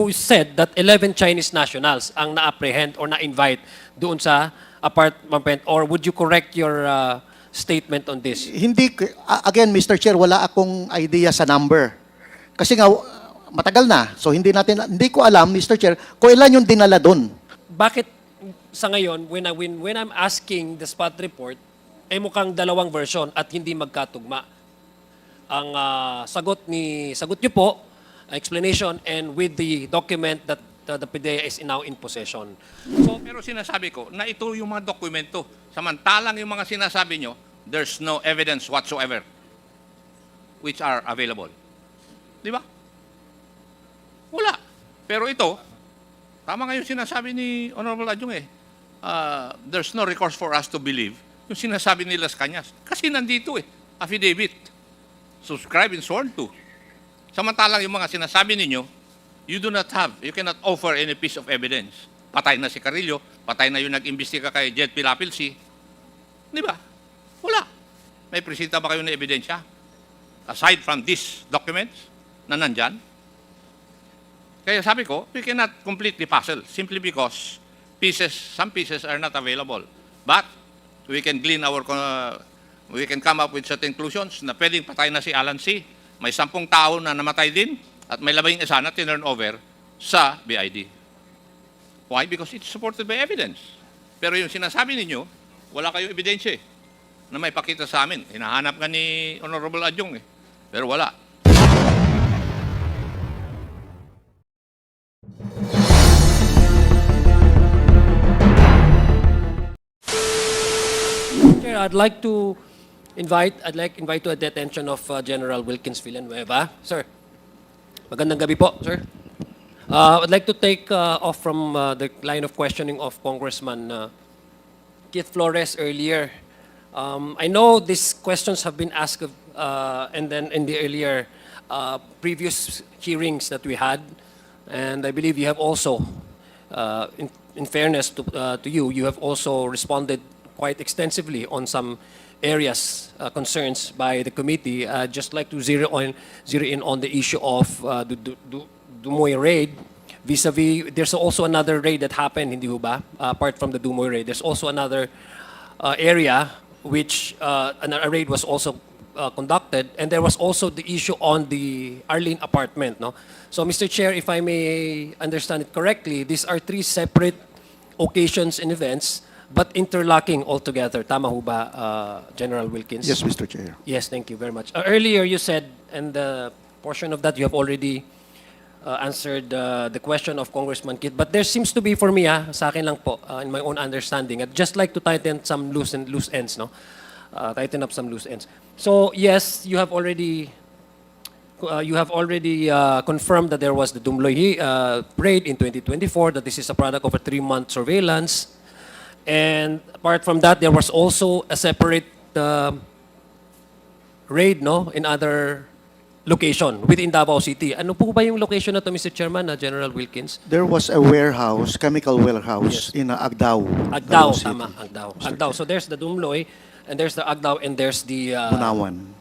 who said that 11 Chinese nationals ang na-apprehend or na-invite doon sa apartment, or would you correct your statement on this? Hindi, again, Mr. Chair, wala akong idea sa number. Kasi nga, matagal na. So, hindi ko alam, Mr. Chair, kung ilan yung dinala doon. Bakit sa ngayon, when I'm asking the spot report, ay mukhang dalawang version at hindi magkatugma? Ang sagot niyo po, explanation, and with the document that the PDEA is now in possession. So, pero sinasabi ko na ito yung mga dokumento. Samantalang yung mga sinasabi nyo, there's no evidence whatsoever which are available. Di ba? Wala. Pero ito, tama nga yung sinasabi ni Honorable Adjung there's no recourse for us to believe yung sinasabi nila sa kanya. Kasi nandito affidavit. Subscribe and sworn to. Samantalang yung mga sinasabi ninyo, you cannot offer any piece of evidence. Patay na si Carrillo, patay na yung nag-imbestiga kay Jed Pilapilsi. Di ba? Wala. May presenta ba kayo na ebidensya? Aside from these documents na nandyan? Kaya sabi ko, we cannot complete the puzzle simply because some pieces are not available. But we can we can come up with certain conclusions na pwedeng patay na si Alan C. May 10 tao na namatay din at may 11 na tinurn over sa BID. Why? Because it's supported by evidence. Pero yung sinasabi ninyo, wala kayong ebidensya na may pakita sa amin. Hinahanap nga ni Honorable Adjung pero wala. Chair, I'd like to invite to the attention of General Wilkins Villanueva. Sir, magandang gabi po, sir. I'd like to take off from the line of questioning of Congressman Keith Flores earlier. I know these questions have been asked and then in the earlier previous hearings that we had, and I believe you have also, in fairness to you, you have also responded quite extensively on some areas concerns by the committee. I'd just like to zero in on the issue of the Domoy raid. Vis-a-vis, there's also another raid that happened, hindi ba? Apart from the Domoy raid, there's also another area which a raid was also conducted, and there was also the issue on the Arlene apartment, no? So, Mr. Chair, if I may understand it correctly, these are 3 separate occasions and events, but interlocking altogether. Tama ho ba, General Wilkins? Yes, Mr. Chair. Yes, thank you very much. Earlier you said, and the portion of that you have already answered the question of Congressman Kit, but there seems to be, for me, sa akin lang po, in my own understanding, I'd just like to tighten some loose ends, no? Tighten up some loose ends. So yes, you have already confirmed that there was the Domoy raid in 2024, that this is a product of a 3-month surveillance. And apart from that, there was also a separate raid, no, in other location within Davao City. Ano po ba yung location na to, Mr. Chairman, General Wilkins? There was a warehouse, chemical warehouse, in Agdao. Agdao, Davao City. tama, Agdao. Agdao. So there's the Domoy, and there's the Agdao, and there's the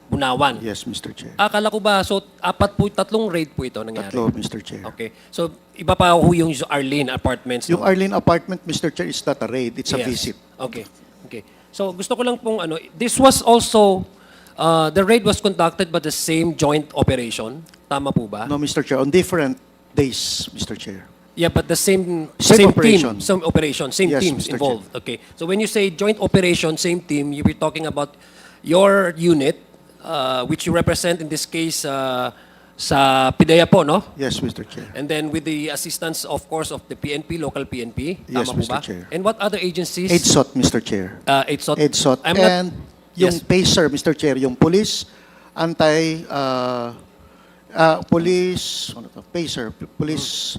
Bunawan. Yes, Mr. Chair. Akala ko ba, so 3 raid po ito nangyari? 3, Mr. Chair. Okay. So iba pa ho yung Arlene apartments. Yung no? Arlene apartment, Mr. Chair, is not a raid, it's a Yes. visit. Okay. Okay. So gusto ko lang pong this was also the raid was conducted by the same joint operation. Tama po ba? No, Mr. Chair, on different days, Mr. Chair. Yeah, but the same operation. team, same operation, same Yes, teams Mr. involved. Okay. So when you say joint operation, same team, you were talking about your unit, which you represent in this case sa PDEA po, no? Yes, Mr. Chair. And then with the assistance, of course, of the PNP, local PNP. Yes, Tama po Mr. ba? Chair. And what other agencies? EDSOT, Mr. Chair. EDSOT. EDSOT. I'm not- And yung Yes. PACER, Mr. Chair, yung police, PACER, police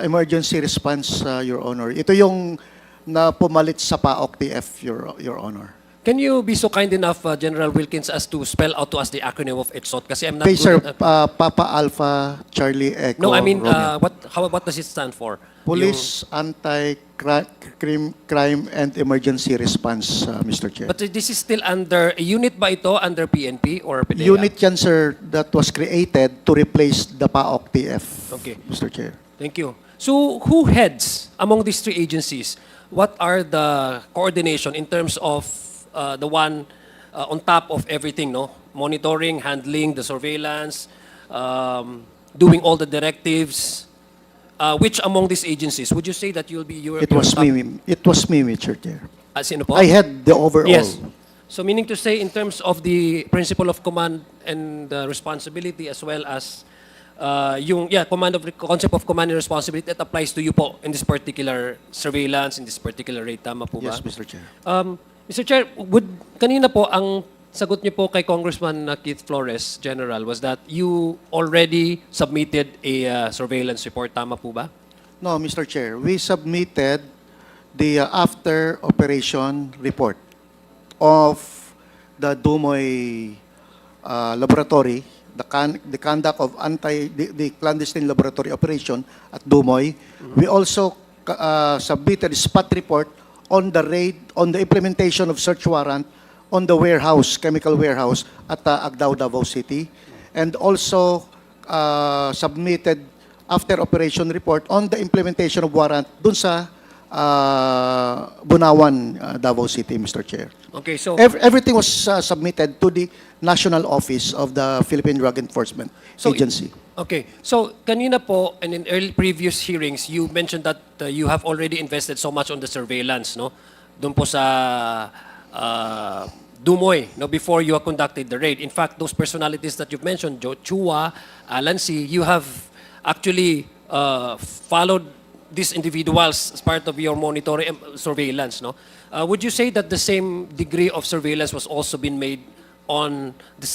emergency response, Your Honor. Ito yung na pumalit sa PAOK-TF, Your Honor. Can you be so kind enough, General Wilkins, as to spell out to us the acronym of ETSOT? Kasi I'm not Okay, sir. good at... Papa Alpha Charlie Echo No, I mean, Romeo. what does it stand for? Police Anti-Crime and Emergency Response, Mr. Chair. But this is still under, a unit ba ito under PNP or PDEA? Unit yan, sir, that was created to replace the PAOK TF, Okay. Mr. Chair. Thank you. So who heads among these three agencies? What are the coordination in terms of the one on top of everything, no? Monitoring, handling, the surveillance, doing all the directives. Which among these agencies would you say that you'll be your? It was me. It was me, Mr. Chair. Sino po? I had the overall. Yes. So meaning to say, in terms of the principle of command and responsibility, as well as concept of command and responsibility that applies to you po in this particular surveillance, in this particular raid, tama po ba? Yes, Mr. Chair. Mr. Chair, kanina po ang sagot niyo po kay Congressman Keith Flores, General, was that you already submitted a surveillance report, tama po ba? No, Mr. Chair. We submitted the after operation report of the Domoy laboratory, the conduct of the clandestine laboratory operation at Domoy. We also submitted a spot report on the raid, on the implementation of search warrant on the warehouse, chemical warehouse at Agdao, Davao City, and also submitted after operation report on the implementation of warrant dun sa Bunawan, Davao City, Mr. Chair. Okay, so Everything was submitted to the National Office of the Philippine Drug Enforcement So, Agency. okay. So, kanina po, and in early previous hearings, you mentioned that you have already invested so much on the surveillance, no? Doon po sa Domoy, no, before you have conducted the raid. In fact, those personalities that you've mentioned, Joe Chua, Alan C., you have actually followed these individuals as part of your monitoring surveillance, no? Would you say that the same degree of surveillance was also been made on the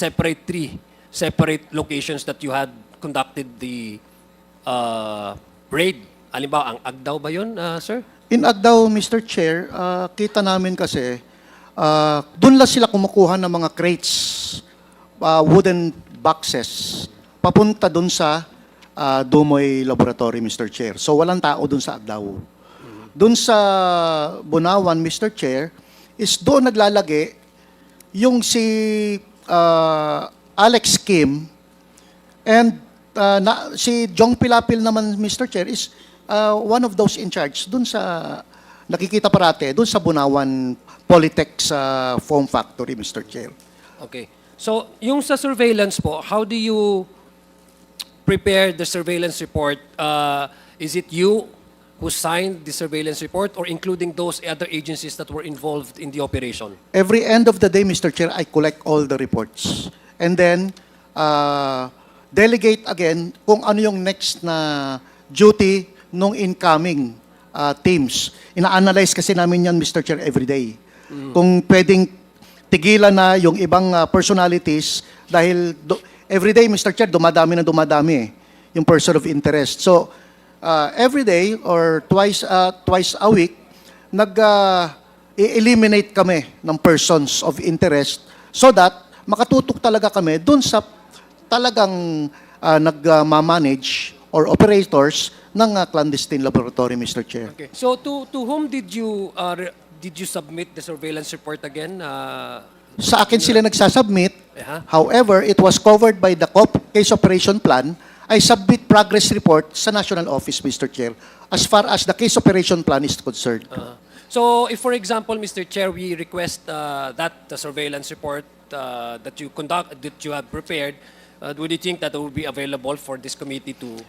three separate locations that you had conducted the raid? Halimbawa, ang Agdao ba yun, sir? In Agdao, Mr. Chair, kita namin kasi, doon lang sila kumukuha ng mga crates, wooden boxes, papunta doon sa Domoy Laboratory, Mr. Chair. So walang tao doon sa Agdao. Doon sa Bunawan, Mr. Chair, is doon naglalagay yung si Alex Kim and si Jong Pilapil naman, Mr. Chair, is one of those in charge doon sa nakikita parate, doon sa Bunawan Polytech sa foam factory, Mr. Chair. Okay. So, yung sa surveillance po, how do you prepare the surveillance report? Is it you who signed the surveillance report or including those other agencies that were involved in the operation? Every end of the day, Mr. Chair, I collect all the reports. And then, delegate again kung ano yung next na duty nung incoming teams. Ina-analyze kasi namin yan, Mr. Chair, every day. Kung pwedeng tigilan na yung ibang personalities dahil every day, Mr. Chair, dumadami yung person of interest. So, every day or twice a week, i-eliminate kami ng persons of interest so that makatutok talaga kami dun sa talagang nag-manage or operators ng clandestine laboratory, Mr. Chair. Okay. So, to whom did you submit the surveillance report again? Sa akin sila nagsasubmit. Uh-huh. However, it was covered by the case operation plan. I submit progress report sa National Office, Mr. Chair, as far as the case operation plan is concerned. So, if for example, Mr. Chair, we request that the surveillance report that you have prepared, would you think that it will be available for this committee to?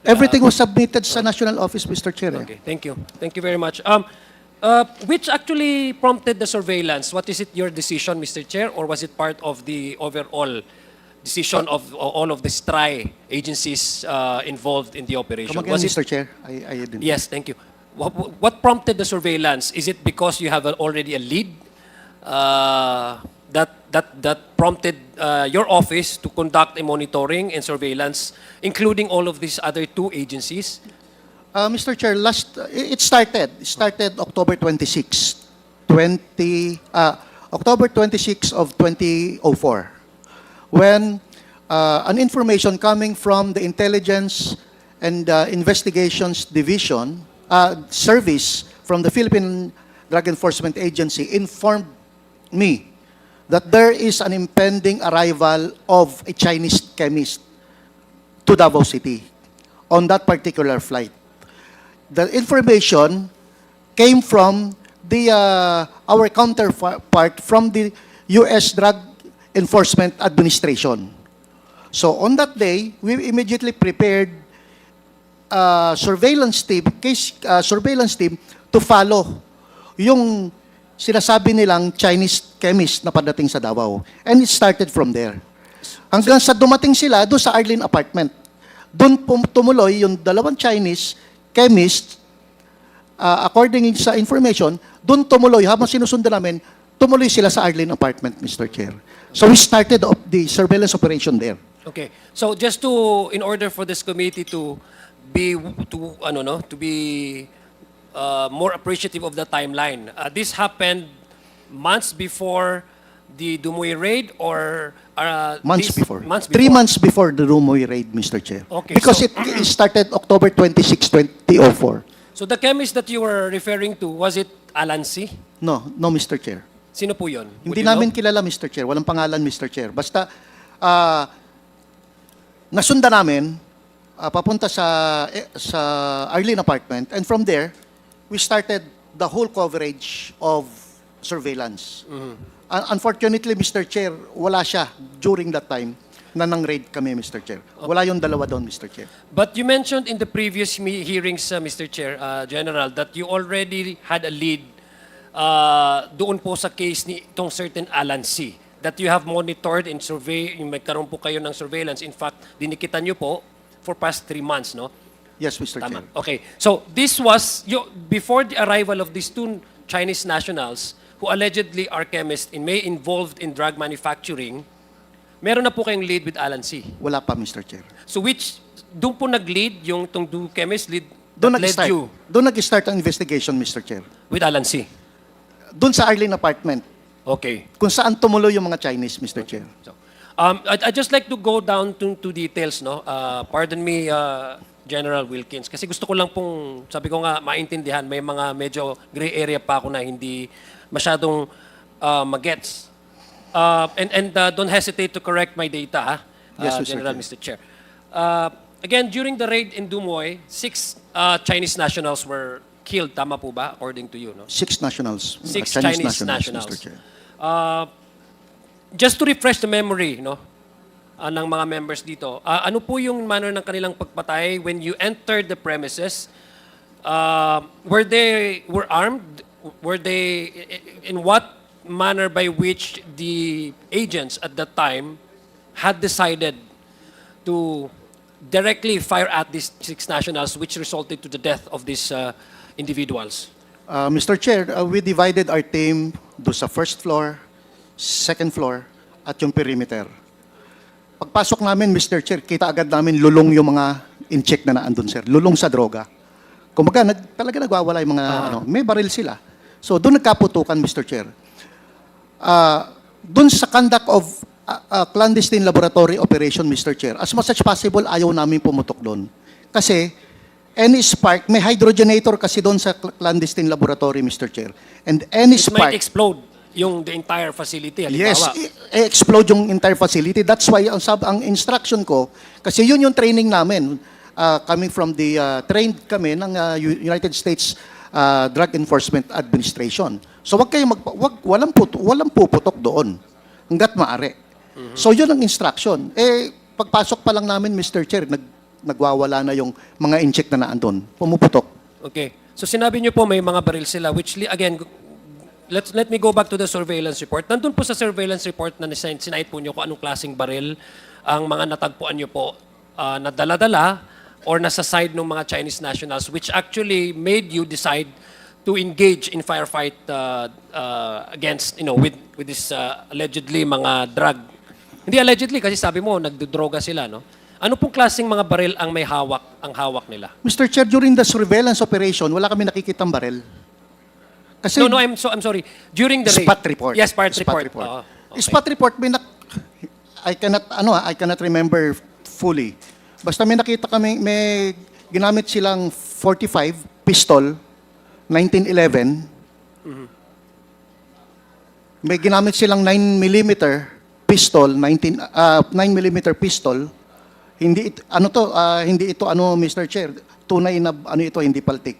Everything was submitted sa National Office, Mr. Chair. Okay, thank you. Thank you very much. Which actually prompted the surveillance? What is it, your decision, Mr. Chair, or was it part of the overall decision of all of the agencies involved in the operation? Come again, Was it- Mr. Chair. I didn't. Yes, thank you. What prompted the surveillance? Is it because you have already a lead that prompted your office to conduct a monitoring and surveillance, including all of these other two agencies? Mr. Chair, it started October 26, October 26 of 2004, when an information coming from the Intelligence and Investigations Division, Service from the Philippine Drug Enforcement Agency informed me that there is an impending arrival of a Chinese chemist to Davao City on that particular flight. The information came from our counterpart from the U.S. Drug Enforcement Administration. So on that day, we immediately prepared surveillance team to follow yung sinasabi nilang Chinese chemist na padating sa Davao. And it started from there. Hanggang sa dumating sila doon sa Arlene apartment. Doon tumuloy yung dalawang Chinese chemist, according sa information, doon tumuloy, habang sinusundan namin, tumuloy sila sa Arlene apartment, Mr. Chair. So we started the surveillance operation there. Okay. So just to, in order for this committee to be, more appreciative of the timeline, this happened months before the Domoy raid or Months this- before. Months 3 months before the Domoy raid, Mr. Chair. Okay, Because so- it started October 26, 2004. So the chemist that you were referring to, was it Alan C? No, Mr. Chair. Sino po yun? Would Hindi you namin know? kilala, Mr. Chair. Walang pangalan, Mr. Chair. Basta, nasunda namin, papunta sa Arlene apartment, and from there, we started the whole coverage of surveillance. Unfortunately, Mr. Chair, wala siya during that time na nang-raid kami, Mr. Chair. Wala yung dalawa doon, Mr. Chair. But you mentioned in the previous hearings, Mr. Chair, General, that you already had a lead doon po sa case ni itong certain Alan C. That you have monitored and survey, yung magkaroon po kayo ng surveillance. In fact, dinikitan nyo po for past 3 months, no? Yes, Mr. Tama. Chair. Okay. So this was before the arrival of these two Chinese nationals who allegedly are chemists and may involved in drug manufacturing, meron na po kayong lead with Alan C. Wala pa, Mr. Chair. So doon po nag-lead yung itong two chemists lead Doon that led nag-start. you Doon nag-start ang investigation, Mr. Chair. with Alan C. Doon sa Arlene apartment, Okay. kung saan tumuloy yung mga Chinese, Mr. Chair. So, I'd just like to go down to details, no? Pardon me, General Wilkins, kasi gusto ko lang pong, sabi ko nga, maintindihan, may mga medyo gray area pa ako na hindi masyadong magets. And don't hesitate to correct my data, ha? Yes, Mr. General, Chair. Mr. Chair. Again, during the raid in Domoy, 6 Chinese nationals were killed. Tama po ba, according to you, no? 6 nationals. 6 Chinese nationals. Mr. Chair. Just to refresh the memory, no, ng mga members dito, ano po yung manner ng kanilang pagpatay when you entered the premises? Were armed? Were they in what manner by which the agents at that time had decided to directly fire at these 6 nationals, which resulted to the death of these individuals? Mr. Chair, we divided our team do sa first floor, second floor, at yung perimeter. Pagpasok namin, Mr. Chair, kita agad namin lulong yung mga in-check na naandun, sir. Lulong sa droga. Kumbaga, talaga nagwawala yung mga, may baril sila. So, doon nagkaputukan, Mr. Chair. Doon sa conduct of clandestine laboratory operation, Mr. Chair, as much as possible, ayaw namin pumutok doon. Kasi, any spark, may hydrogenator kasi doon sa clandestine laboratory, Mr. Chair. And any It spark... might explode the entire facility. Yes, Halimbawa. explode yung entire facility. That's why ang instruction ko, kasi yun yung training namin, coming from the, trained kami ng United States Drug Enforcement Administration. So wag kayong walang puputok doon hangga't maaari. So yun ang instruction. Pagpasok pa lang namin, Mr. Chair, nagwawala na yung mga in-check na naandun. Pumuputok. Okay. So sinabi niyo po may mga baril sila, which again, let me go back to the surveillance report. Nandun po sa surveillance report na sinait po niyo kung anong klaseng baril ang mga natagpuan niyo po na dala-dala or nasa side ng mga Chinese nationals, which actually made you decide to engage in firefight against, with this allegedly mga drug. Hindi allegedly kasi sabi mo nagdodroga sila, no? Ano pong klaseng mga baril ang may hawak nila? Mr. Chair, during the surveillance operation, wala kami nakikitang baril. Kasi No, I'm sorry. During the raid. spot report. Yes, spot Spot report. report. Okay. Spot report, I cannot remember fully. Basta may nakita kami, may ginamit silang 45 pistol, 1911. May ginamit silang 9mm pistol, 9mm pistol. Hindi ito Mr. Chair. Tunay na ito, hindi paltik.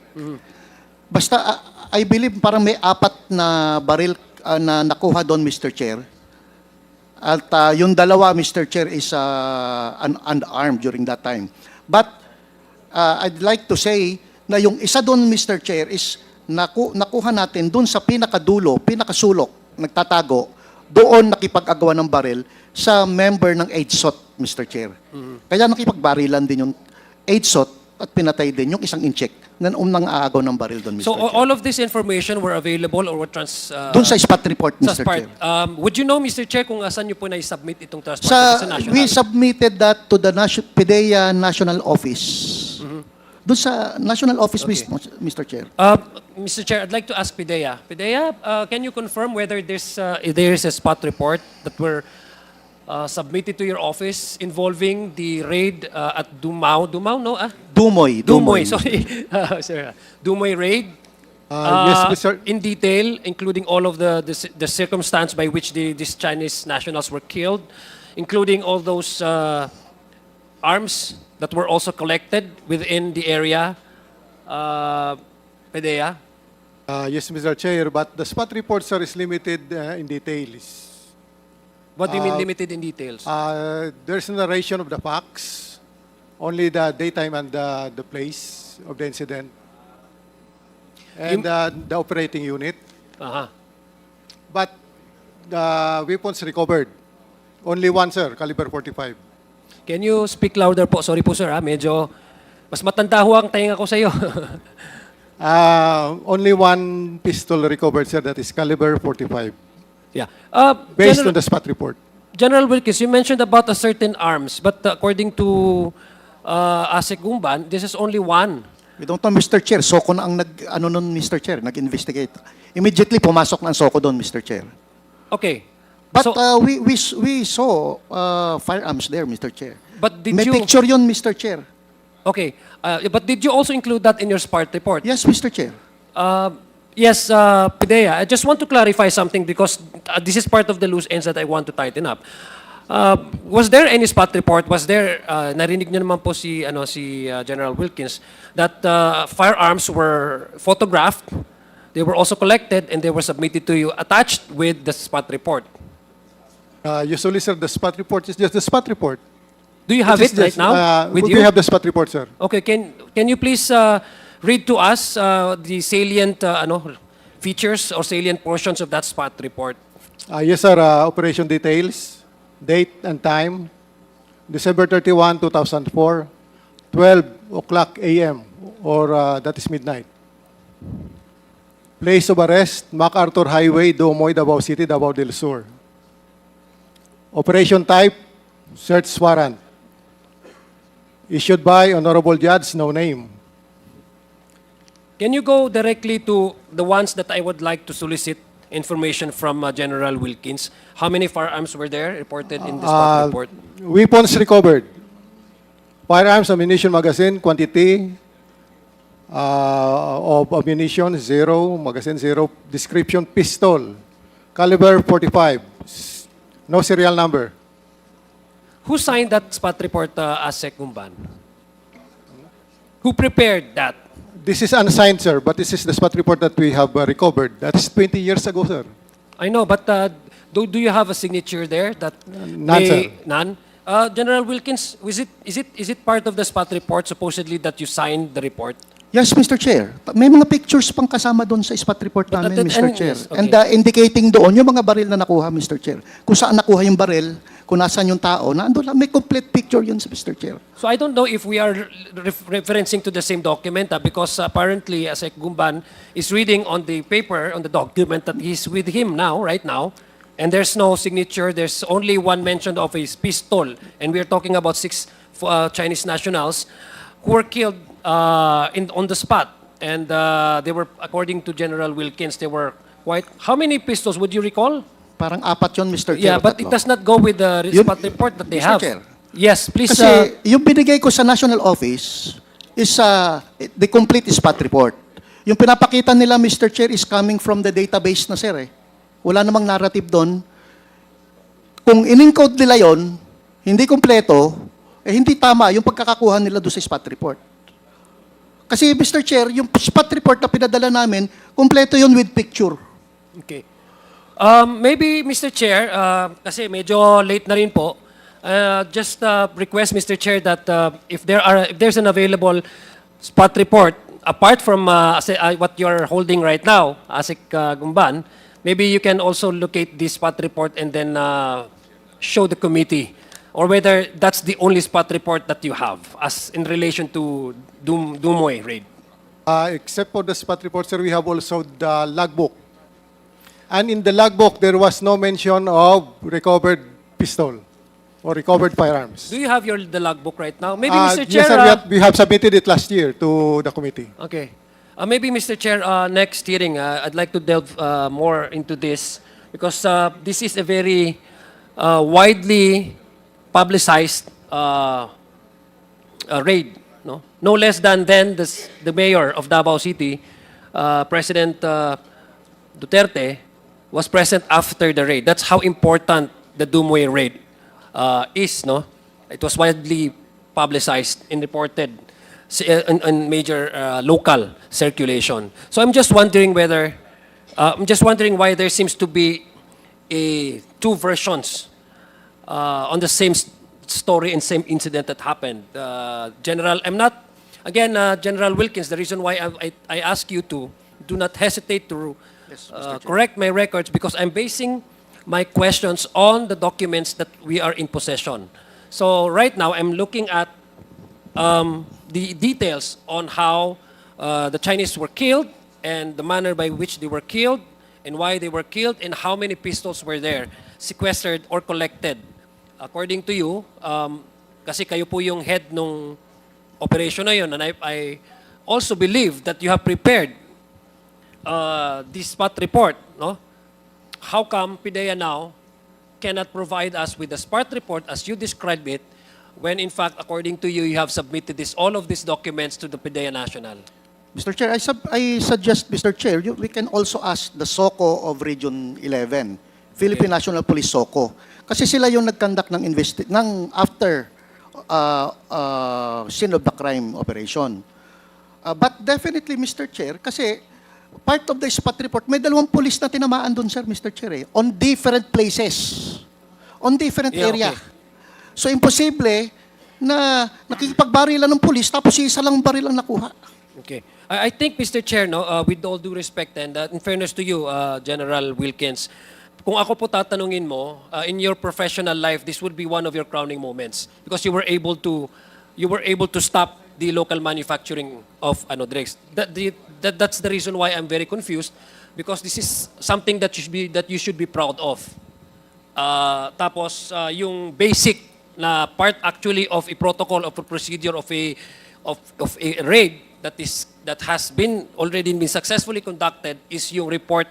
Basta I believe parang may 4 na baril na nakuha doon, Mr. Chair. At yung dalawa, Mr. Chair, is unarmed during that time. But I'd like to say na yung isa doon, Mr. Chair, is nakuha natin doon sa pinakadulo, pinakasulok, nagtatago, doon nakipag-agawa ng baril sa member ng AIDSOT, Mr. Chair. Kaya nakipagbarilan din yung AIDSOT at pinatay din yung isang incheck na unang aagaw ng baril doon, Mr. So Chair. all of this information were available or were Doon sa spot report, sa Mr. spot. Chair. Would you know, Mr. Chair, kung saan nyo po na-submit itong transport sa national? We submitted that to the PDEA National Office. Doon sa National Office mismo, Mr. Chair. Mr. Chair, I'd like to ask Pidea. Pidea, can you confirm whether there is a spot report that were submitted to your office involving the raid at Dumao? Dumao, no? Domoy. Sorry. Sir, Domoy raid? Yes, Mr. In detail, including all of the circumstance by which these Chinese nationals were killed, including all those arms that were also collected within the area, Pedea? Yes, Mr. Chair, but the spot report, sir, is limited in details. What do you mean limited in details? There's a narration of the facts, only the daytime and the place of the incident, and the operating unit. Uh-huh. But the weapons recovered, only one, sir, caliber 45. Can you speak louder po? Sorry po, sir. Medyo mas matanda ho ang tainga ko sa iyo. Only one pistol recovered, sir, that is caliber 45, Yeah. based on the spot report. General Wilkins, you mentioned about a certain arms, but according to ASEC Gumban, this is only one. We don't know, Mr. Chair. Soko na ang nun, Mr. Chair, nag-investigate. Immediately, pumasok na ang Soko doon, Mr. Chair. Okay. But So, we saw firearms there, Mr. Chair. but did May you... picture yun, Mr. Chair. Okay. But did you also include that in your SPART report? Yes, Mr. Chair. Yes, Pidea, I just want to clarify something because this is part of the loose ends that I want to tighten up. Was there any spot report? Was there, narinig niyo naman po si General Wilkins, that firearms were photographed, they were also collected, and they were submitted to you attached with the spot report? Usually, sir, the spot report is just the spot report. Do you have it right now with you? We have the spot report, sir. Okay, can you please read to us the salient features or salient portions of that spot report? Yes, sir. Operation details, date and time, December 31, 2004, 12 o'clock a.m. or that is midnight. Place of arrest, MacArthur Highway, Domoy, Davao City, Davao del Sur. Operation type, search warrant. Issued by Honorable Judge, no name. Can you go directly to the ones that I would like to solicit information from General Wilkins? How many firearms were there reported in the spot report? Weapons recovered. Firearms, ammunition, magazine, quantity of ammunition, 0, magazine 0, description, pistol, caliber 45, no serial number. Who signed that spot report, ASEC Gumban? Who prepared that? This is unsigned, sir, but this is the spot report that we have recovered. That's 20 years ago, sir. I know, but do you have a signature there? That None, sir. None? General Wilkins, is it part of the spot report supposedly that you signed the report? Yes, Mr. Chair. May mga pictures pang kasama doon sa spot report But namin, Mr. Chair. yes, okay. And indicating doon yung mga baril na nakuha, Mr. Chair. Kung saan nakuha yung baril, kung nasaan yung tao, naandun lang. May complete picture yun, Mr. Chair. So I don't know if we are referencing to the same document because apparently ASEC Gumban is reading on the paper, on the document that he's with him now, right now, and there's no signature. There's only one mention of a pistol, and we're talking about 6 Chinese nationals who were killed on the spot. And they were, according to General Wilkins, they were quite, how many pistols would you recall? Parang apat yun, Mr. Chair. Yeah, o but tatlo. it does not go with the Yun- spot report that they Mr. have. Chair. Yes, please. Kasi yung binigay ko sa National Office is the complete spot report. Yung pinapakita nila, Mr. Chair, is coming from the database na, sir. Wala namang narrative doon. Kung in-encode nila yon, hindi kompleto, hindi tama yung pagkakakuha nila doon sa spot report. Kasi, Mr. Chair, yung spot report na pinadala namin, kompleto yon with picture. Okay. Maybe, Mr. Chair, kasi medyo late na rin po, just request, Mr. Chair, that if there's an available spot report, apart from what you're holding right now, Asik Gumban, maybe you can also locate this spot report and then show the committee, or whether that's the only spot report that you have as in relation to Domoy raid. Except for the spot report, sir, we have also the logbook. And in the logbook, there was no mention of recovered pistol or recovered firearms. Do you have the logbook right now? Maybe, Mr. Yes, Chair. sir, we have submitted it last year to the committee. Okay. Maybe, Mr. Chair, next hearing, I'd like to delve more into this because this is a very widely publicized raid. No less than then the mayor of Davao City, President Duterte, was present after the raid. That's how important the Domoy raid is. No, it was widely publicized and reported in major local circulation. So I'm just wondering why there seems to be two versions on the same story and same incident that happened. General Wilkins, the reason why I ask you to do not hesitate to correct my records because I'm basing my questions on the documents that we are in possession. So right now, I'm looking at the details on how the Chinese were killed and the manner by which they were killed and why they were killed and how many pistols were there sequestered or collected. According to you, kasi kayo po yung head nung operation na yun, and I also believe that you have prepared this spot report, no? How come PIDEA now cannot provide us with the spot report as you described it, when in fact, according to you, you have submitted all of these documents to the PIDEA National? Mr. Chair, I suggest, Mr. Chair, we can also ask the SOCO of Region 11, Philippine National Police SOCO. Kasi sila yung nag-conduct ng after scene of the crime operation. But definitely, Mr. Chair, kasi part of the spot report, may 2 police na tinamaan doon, sir, Mr. Chair, on different places, on different area. Okay. So, imposible na nakikipag-barilan ng police tapos isa lang baril ang nakuha. Okay. I think, Mr. Chair, no, with all due respect and in fairness to you, General Wilkins, kung ako po tatanungin mo, in your professional life, this would be one of your crowning moments because you were able to stop the local manufacturing of drugs. That's the reason why I'm very confused because this is something that you should be proud of. Tapos yung basic na part actually of a protocol of a procedure of a raid that has been already been successfully conducted is yung report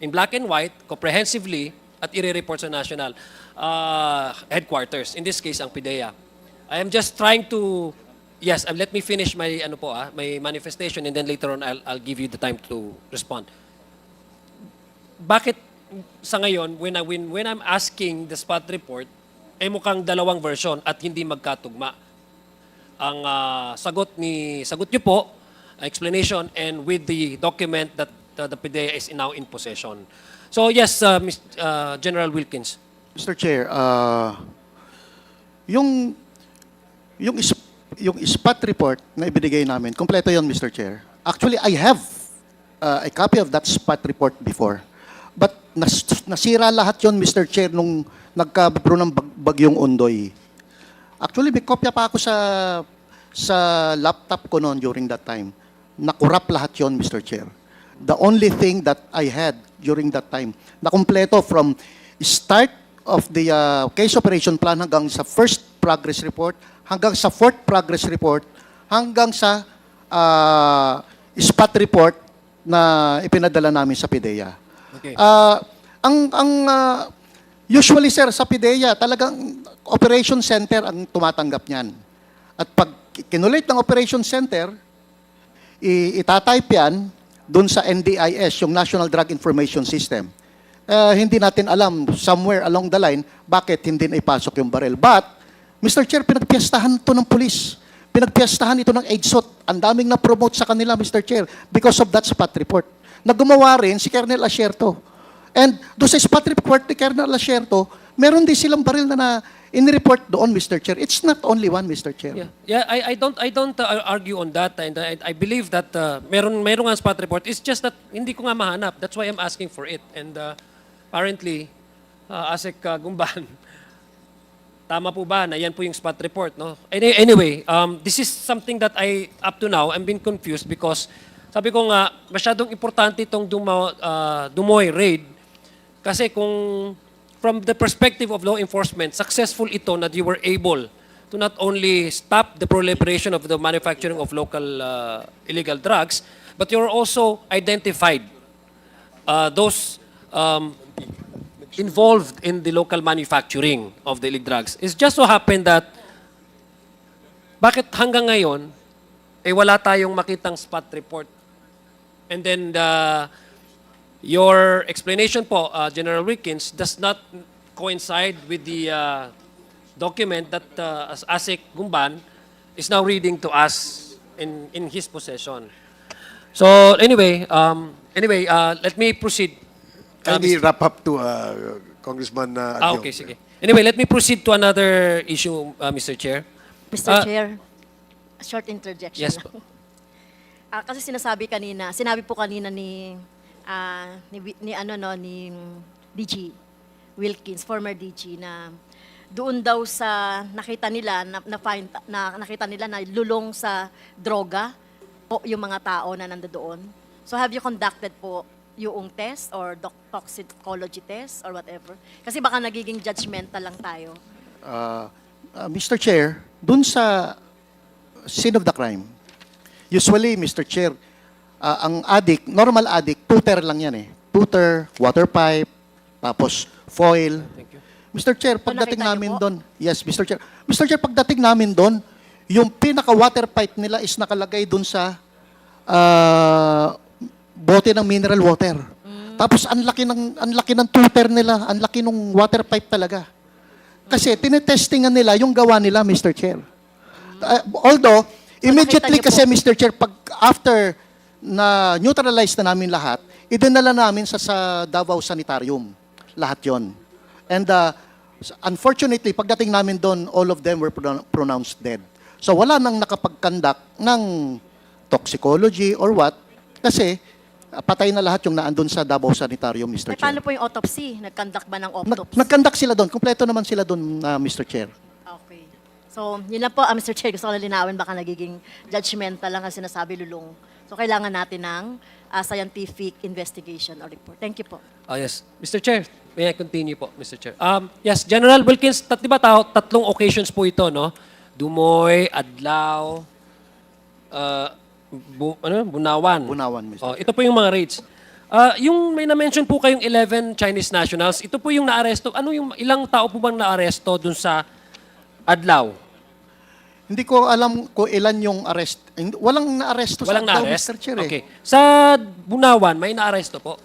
in black and white comprehensively at i-report sa national headquarters. In this case, ang PIDEA. I am just trying to let me finish my my manifestation and then later on I'll give you the time to respond. Bakit sa ngayon when I'm asking the spot report mukhang 2 version at hindi magkatugma? Ang sagot niyo po, explanation and with the document that the PIDEA is now in possession. So yes, General Wilkins. Mr. Chair, yung spot report na ibinigay namin, kompleto yon, Mr. Chair. Actually, I have a copy of that spot report before. But nasira lahat yon, Mr. Chair, nung nagkabro ng bagyong Ondoy. Actually, may kopya pa ako sa laptop ko noon during that time. Nakurap lahat yon, Mr. Chair. The only thing that I had during that time, na kompleto from start of the case operation plan hanggang sa first progress report, hanggang sa fourth progress report, hanggang sa spot report na ipinadala namin sa PIDEA. Okay. Usually, sir, sa PIDEA, talagang operation center ang tumatanggap niyan. At pag kinulit ng operation center, itatype yan dun sa NDIS, yung National Drug Information System. Hindi natin alam, somewhere along the line, bakit hindi na ipasok yung baril. But, Mr. Chair, pinagpiyastahan ito ng pulis. Pinagpiyastahan ito ng AIDSOT. Ang daming na-promote sa kanila, Mr. Chair, because of that spot report. Nagumawa rin si Colonel Asierto. And doon sa spot report ni Colonel Asierto, meron din silang baril na in-report doon, Mr. Chair. It's not only one, Mr. Chair. Yeah, I don't argue on that, and I believe that meron nga spot report. It's just that hindi ko nga mahanap. That's why I'm asking for it. And apparently, Asek Gumban, tama po ba na yan po yung spot report, no? Anyway, this is something that up to now, I'm being confused because sabi ko nga, masyadong importante itong Domoy raid kasi kung from the perspective of law enforcement, successful ito na you were able to not only stop the proliferation of the manufacturing of local illegal drugs, but you're also identified those involved in the local manufacturing of the illegal drugs. It's just so happened that bakit hanggang ngayon wala tayong makitang spot report. And then your explanation po, General Wilkins, does not coincide with the document that Asik Gumban is now reading to us in his possession. So anyway, let me proceed. Kindly wrap up to Congressman Aguilar. Okay, sige. Anyway, let me proceed to another issue, Mr. Chair. Mr. Chair, a short interjection. Yes lang. po. Kasi sinabi po kanina ni DG Wilkins, former DG, na doon daw sa nakita nila nakita nila na lulong sa droga po yung mga tao na nandoon. So have you conducted po yung test or toxicology test or whatever? Kasi baka nagiging judgmental lang tayo. Mr. Chair, dun sa scene of the crime, usually, Mr. Chair, ang addict, normal addict, tutor lang yan eh. Tutor, water pipe, tapos foil. Thank you. Mr. Chair, pagdating nakita niyo namin po? doon, yes, Mr. Chair. Mr. Chair, pagdating namin doon, yung pinaka-water pipe nila is nakalagay doon sa bote ng mineral water. Tapos ang laki ng tutor nila, ang laki ng water pipe talaga. Kasi tinetestingan nila yung gawa nila, Mr. Chair. Although, immediately nakita niyo kasi, Mr. Chair, pag after na neutralize na namin lahat, idinala namin sa Davao Sanitarium. Lahat yon. And unfortunately, pagdating namin doon, all of them were pronounced dead. So wala nang nakapag-conduct ng toxicology or what, kasi patay na lahat yung naandun sa Davao Sanitarium, Mr. Chair. Paano po yung autopsy? Nag-conduct ba ng autopsy? Nag-conduct sila doon. Kompleto naman sila doon, Mr. Chair. Okay. So, yun lang po, Mr. Chair, gusto ko lang linawin, baka nagiging judgmental lang ang sinasabi lulong. So, kailangan natin ng scientific investigation or report. Thank you po. Yes. Mr. Chair, may I continue po, Mr. Chair? Yes, General Wilkins, di ba tatlong occasions po ito, no? Dumoy, Adlaw, Bunawan. Bunawan, Mr. Ito po yung mga raids. Yung may na-mention po kayong 11 Chinese nationals, ito po yung naaresto. Ilang tao po bang naaresto dun sa Adlaw? Hindi ko alam kung ilan yung arrest. Walang naaresto sa Walang Davao, na-arrest? Mr. Chair. Okay. Sa Bunawan, may naaresto po?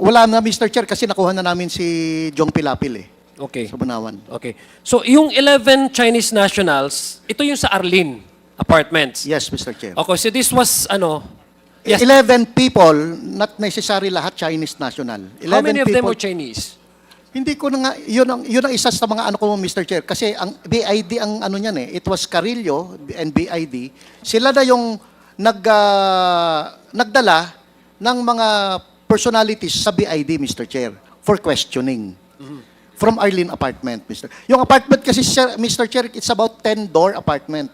Wala na, Mr. Chair, kasi nakuha na namin si Jong Pilapil Okay. sa Bunawan. Okay. So, yung 11 Chinese nationals, ito yung sa Arlene Apartments. Yes, Mr. Chair. Okay, so this was, yes. 11 people, not necessarily lahat Chinese national. 11 How many of them people, were Chinese? Hindi ko na nga, yun ang isa sa mga ko, Mr. Chair. Kasi ang BID ang niyan eh. It was Carillo and BID. Sila na yung nagdala ng mga personalities sa BID, Mr. Chair, for questioning. From Arlene apartment, Mr. Yung apartment kasi, Mr. Chair, it's about 10-door apartment.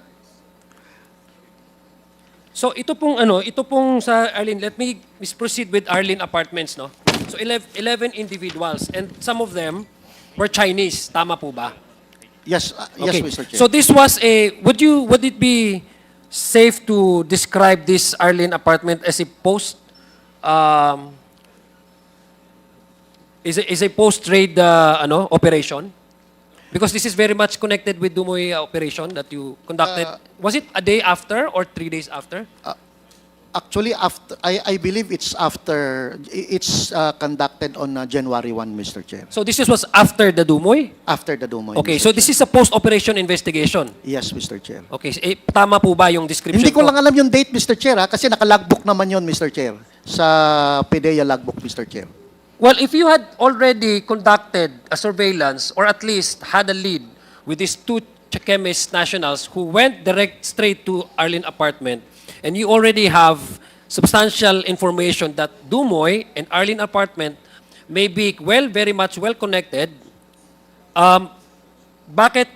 So ito pong sa Arlene, let me proceed with Arlene Apartments, no? So 11 individuals and some of them were Chinese, tama po ba? Yes, yes, Okay. Mr. Chair. So this was would it be safe to describe this Arlene apartment as a post-trade operation? Because this is very much connected with Domoy operation that you conducted. Was it a day after or 3 days after? Actually, after I believe it's after, it's conducted on January 1, Mr. Chair. So this was after the Domoy? After the Domoy. Okay, Mr. so this is a post-operation investigation. Yes, Mr. Chair. Okay, tama po ba yung description Hindi ko ko? lang alam yung date, Mr. Chair, kasi naka-logbook naman yun, Mr. Chair, sa PDEA logbook, Mr. Chair. Well, if you had already conducted a surveillance or at least had a lead with these two chemist nationals who went straight to Arlene apartment, and you already have substantial information that Domoy and Arlene apartment may be very much well connected, bakit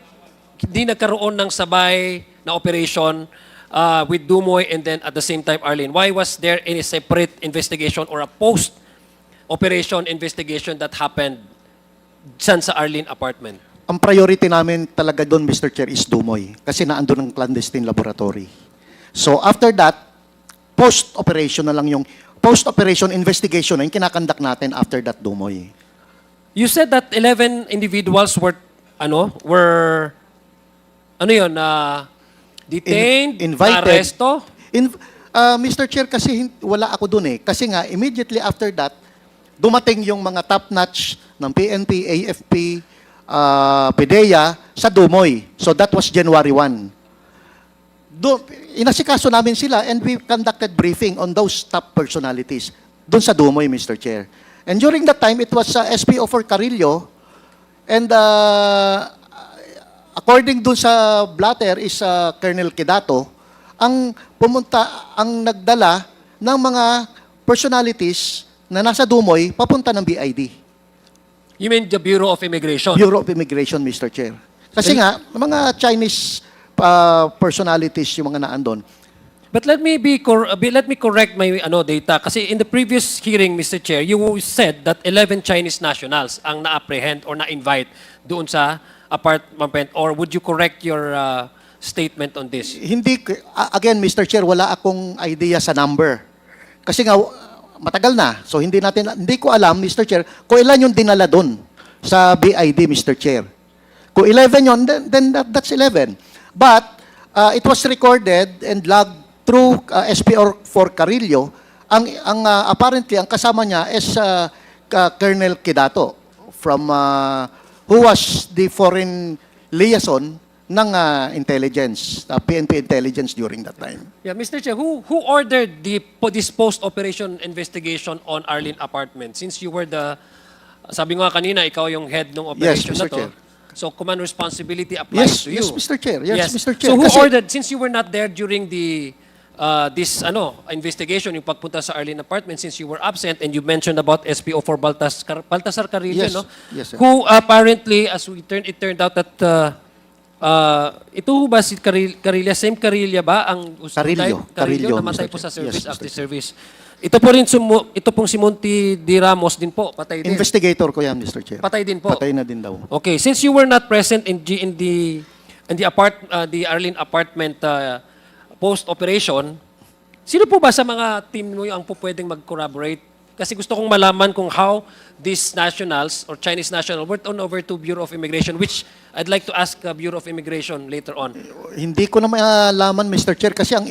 hindi nagkaroon ng sabay na operation with Domoy and then at the same time Arlene? Why was there any separate investigation or a post-operation investigation that happened dyan sa Arlene apartment? Ang priority namin talaga doon, Mr. Chair, is Domoy, kasi naandun ang clandestine laboratory. So after that, post-operation na lang yung post-operation investigation na yung kinakandak natin after that, Domoy. You said that 11 individuals were detained, Invited. aresto? Mr. Chair, kasi wala ako doon eh. Kasi nga, immediately after that, dumating yung mga top-notch ng PNP, AFP, PDEA sa Domoy. So that was January 1. Inasikaso namin sila and we conducted briefing on those top personalities doon sa Domoy, Mr. Chair. And during that time, it was SPO for Carillo and according doon sa blatter is Colonel Quedato, ang nagdala ng mga personalities na nasa Domoy papunta ng BID. You mean the Bureau of Immigration? Bureau of Immigration, Mr. Chair. Kasi nga, mga Chinese personalities yung mga naandon. But let me correct my data kasi in the previous hearing, Mr. Chair, you said that 11 Chinese nationals ang na-apprehend or na-invite doon sa apartment, or would you correct your statement on this? Hindi, again, Mr. Chair, wala akong idea sa number. Kasi nga, matagal na. So hindi ko alam, Mr. Chair, kung ilan yung dinala doon sa BID, Mr. Chair. Kung 11 yun, then that's 11. But it was recorded and logged through SPO for Carillo. Apparently, ang kasama niya is Colonel Quedato from who was the foreign liaison ng intelligence, PNP intelligence during that time. Yeah, Mr. Chair, who ordered this post-operation investigation on Arlene apartment? Since you were sabi nga kanina, ikaw yung head ng operation Mr. na to. Chair. So command responsibility applies to you. Yes, Mr. Chair. Yes, Mr. Chair. So who Kasi ordered, since you were not there during this investigation, yung pagpunta sa Arlene apartment, since you were absent and you mentioned about SPO for Baltasar Carillo, Yes. no? Yes, sir. Who apparently, it turned out that ito ba si Carilla, same Carilla ba ang Carillo, namatay Mr. po sa Chair. service Yes, after Mr. service. Ito pong si Monty Di Ramos din po, patay din. investigator ko yan, Mr. Chair. Patay din po. Patay na din daw. Okay, since you were not present in the Arlene apartment post-operation, sino po ba sa mga team mo ang po pwedeng mag-corroborate? Kasi gusto kong malaman kung how these nationals or Chinese national were turned over to Bureau of Immigration, which I'd like to ask Bureau of Immigration later on. Hindi ko na malaman, Mr. Chair, kasi ang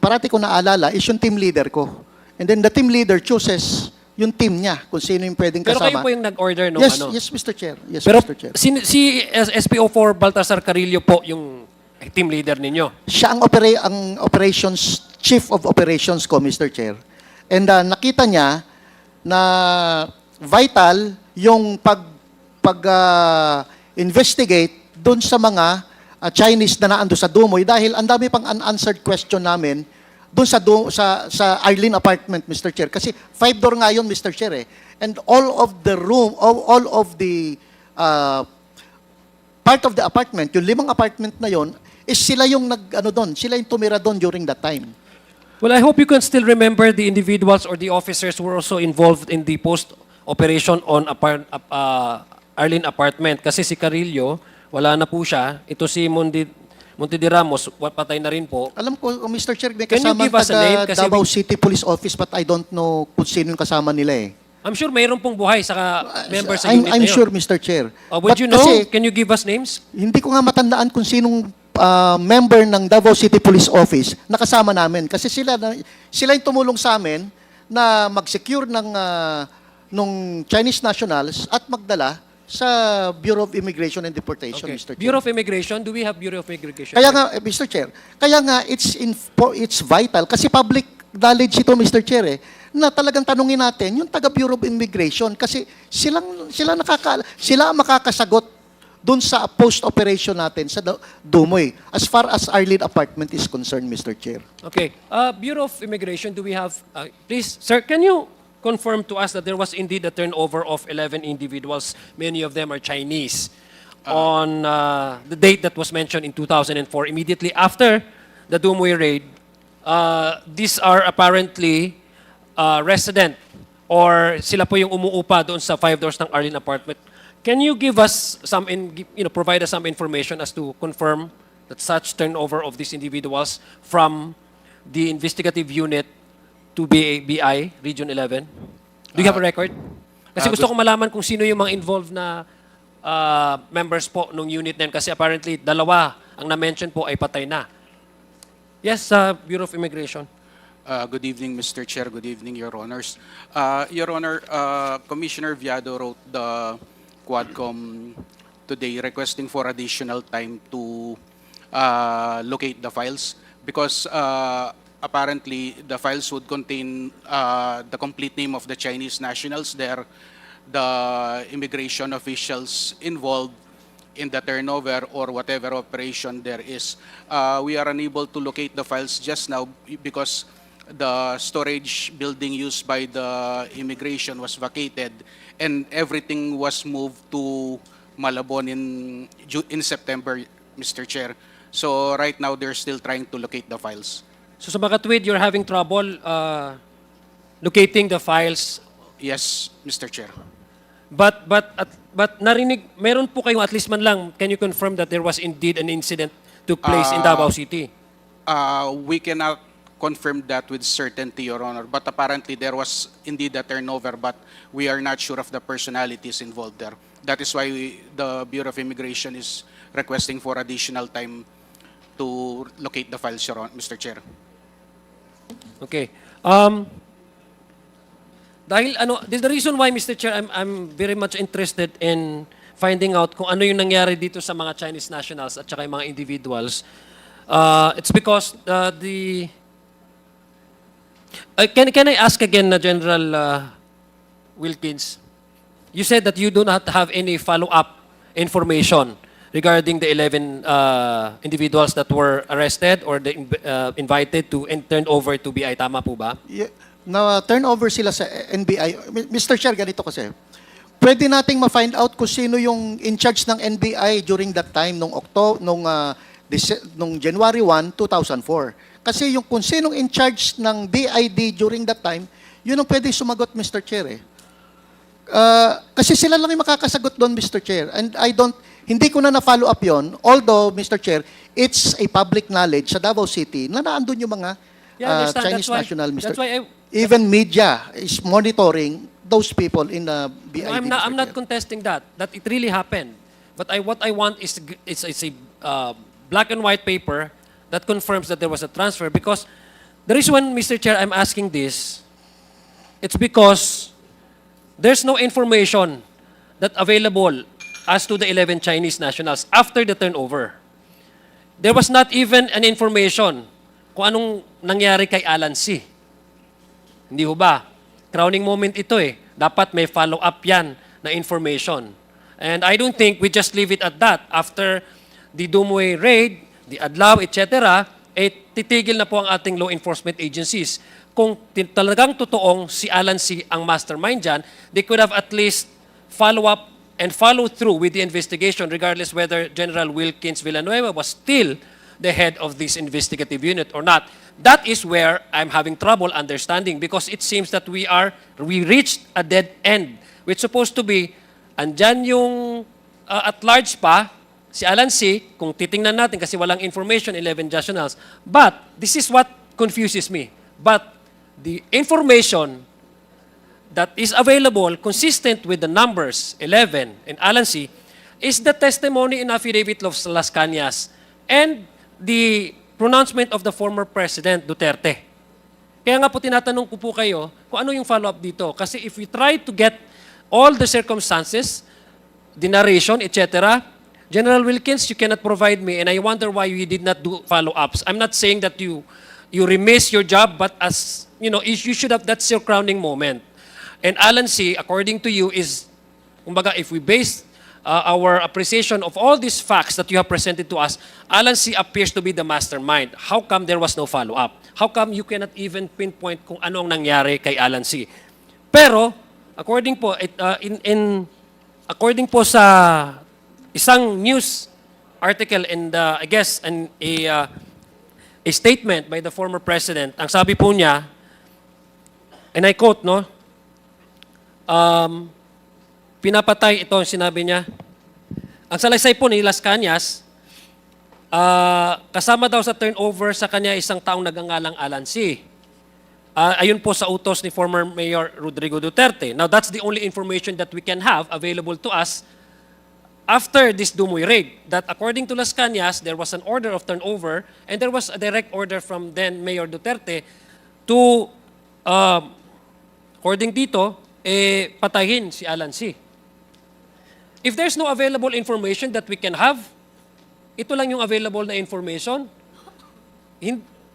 parati ko naalala is yung team leader ko. And then the team leader chooses yung team niya, kung sino yung pwedeng Pero kayo kasama. po yung nag-order no Yes, ano? yes, Mr. Chair. Yes, Pero Mr. Chair. si SPO4 Baltasar Carillo po yung team leader ninyo. Siya ang operations, chief of operations ko, Mr. Chair. And nakita niya na vital yung investigate doon sa mga Chinese na naando sa Domoy dahil ang dami pang unanswered question namin doon sa Arlene apartment, Mr. Chair. Kasi 5-door nga yun, Mr. Chair. And all of the part of the apartment, yung 5 apartment na yon, is sila yung sila yung tumira doon during that time. Well, I hope you can still remember the individuals or the officers who were also involved in the post-operation on Arlene apartment. Kasi si Carillo, wala na po siya. Ito si Monty Monte de Ramos, patay na rin po. Alam ko, Mr. Chair, may Can you kasama give us a name? taga Kasi Davao we- City Police Office but I don't know kung sino yung kasama nila eh. I'm sure mayroon pong buhay sa member sa unit I'm na yun. sure, Mr. Chair. Would But you know? kasi, Can you give us names? hindi ko nga matandaan kung sinong member ng Davao City Police Office na kasama namin. Kasi sila yung tumulong sa amin na mag-secure nung Chinese nationals at magdala sa Bureau of Immigration and Deportation, Okay. Mr. Chair. Bureau of Immigration, do we have Bureau of Immigration? Kaya nga, Mr. Chair, kaya nga it's vital kasi public knowledge ito, Mr. Chair, na talagang tanungin natin yung taga Bureau of Immigration kasi sila ang makakasagot doon sa post-operation natin sa Domoy as far as Arlene Apartment is concerned, Mr. Chair. Okay. Bureau of Immigration, do we have, please, sir, can you confirm to us that there was indeed a turnover of 11 individuals, many of them are Chinese, on the date that was mentioned in 2004, immediately after the Domoy raid? These are apparently resident or sila po yung umuupa doon sa 5 doors ng Arlene Apartment. Can you give us provide us some information as to confirm that such turnover of these individuals from the investigative unit to BI, Region 11? Do you have a record? Kasi gusto ko malaman kung sino yung mga involved na members po ng unit na yun. Kasi apparently, dalawa ang na-mention po ay patay na. Yes, Bureau of Immigration. Good evening, Mr. Chair. Good evening, Your Honors. Your Honor, Commissioner Viado wrote the Quadcom today requesting for additional time to locate the files because apparently the files would contain the complete name of the Chinese nationals there, the immigration officials involved in the turnover or whatever operation there is. We are unable to locate the files just now because the storage building used by the immigration was vacated and everything was moved to Malabon in September, Mr. Chair. So right now they're still trying to locate the files. So sa Makatwid, you're having trouble locating the files. Yes, Mr. Chair. But narinig, meron po kayong at least man lang, can you confirm that there was indeed an incident took place in Davao City? We cannot confirm that with certainty, Your Honor, but apparently there was indeed a turnover, but we are not sure of the personalities involved there. That is why the Bureau of Immigration is requesting for additional time to locate the files, Your Honor, Mr. Chair. Okay. Dahil the reason why, Mr. Chair, I'm very much interested in finding out kung ano yung nangyari dito sa mga Chinese nationals at saka yung mga individuals. It's because can I ask again, General Wilkins? You said that you do not have any follow-up information regarding the 11 individuals that were arrested or invited to and turned over to BI. Tama po ba? Na-turn over sila sa NBI. Mr. Chair, ganito kasi. Pwede nating ma-find out kung sino yung in charge ng NBI during that time, nung January 1, 2004. Kasi yung kung sinong in charge ng BID during that time, yun ang pwede sumagot, Mr. Chair. Kasi sila lang yung makakasagot doon, Mr. Chair. And hindi ko na-follow up yon. Although, Mr. Chair, it's a public knowledge sa Davao City na naandun yung mga Chinese national, Mr. That's why Even media is monitoring those people in the BID. No, I'm not contesting that it really happened. But what I want is a black and white paper that confirms that there was a transfer. Because the reason, Mr. Chair, I'm asking this, it's because there's no information that available as to the 11 Chinese nationals after the turnover. There was not even an information kung anong nangyari kay Alan C. Hindi ho ba? Crowning moment ito eh. Dapat may follow-up yan na information. And I don't think we just leave it at that. After the Domoy raid, the Adlaw, etc., titigil na po ang ating law enforcement agencies. Kung talagang totoong si Alan C. ang mastermind dyan, they could have at least follow up and follow through with the investigation regardless whether General Wilkins Villanueva was still the head of this investigative unit or not. That is where I'm having trouble understanding because it seems that we reached a dead end. Which supposed to be, andyan yung at large pa, si Alan C., kung titingnan natin kasi walang information, 11 nationals. But, this is what confuses me. But, the information that is available, consistent with the numbers, 11 and Alan C., is the testimony in affidavit of Las Cañas and the pronouncement of the former President Duterte. Kaya nga po tinatanong ko po kayo kung ano yung follow-up dito. Kasi if we try to get all the circumstances, the narration, etc., General Wilkins, you cannot provide me, and I wonder why you did not do follow-ups. I'm not saying that you remiss your job, but as, you should have, that's your crowning moment. And Alan C., according to you, is, kumbaga, if we base our appreciation of all these facts that you have presented to us, Alan C. appears to be the mastermind. How come there was no follow-up? How come you cannot even pinpoint kung ano ang nangyari kay Alan C.? Pero, according po sa isang news article and I guess a statement by the former president, ang sabi po niya, and I quote, no, pinapatay ito ang sinabi niya. Ang salaysay po ni Las Cañas, kasama daw sa turnover sa kanya isang taong nagangalang Alan C. Ayun po sa utos ni former Mayor Rodrigo Duterte. Now, that's the only information that we can have available to us after this Domoy raid. That according to Las Cañas, there was an order of turnover and there was a direct order from then Mayor Duterte to, according dito, patayin si Alan C. If there's no available information that we can have, ito lang yung available na information,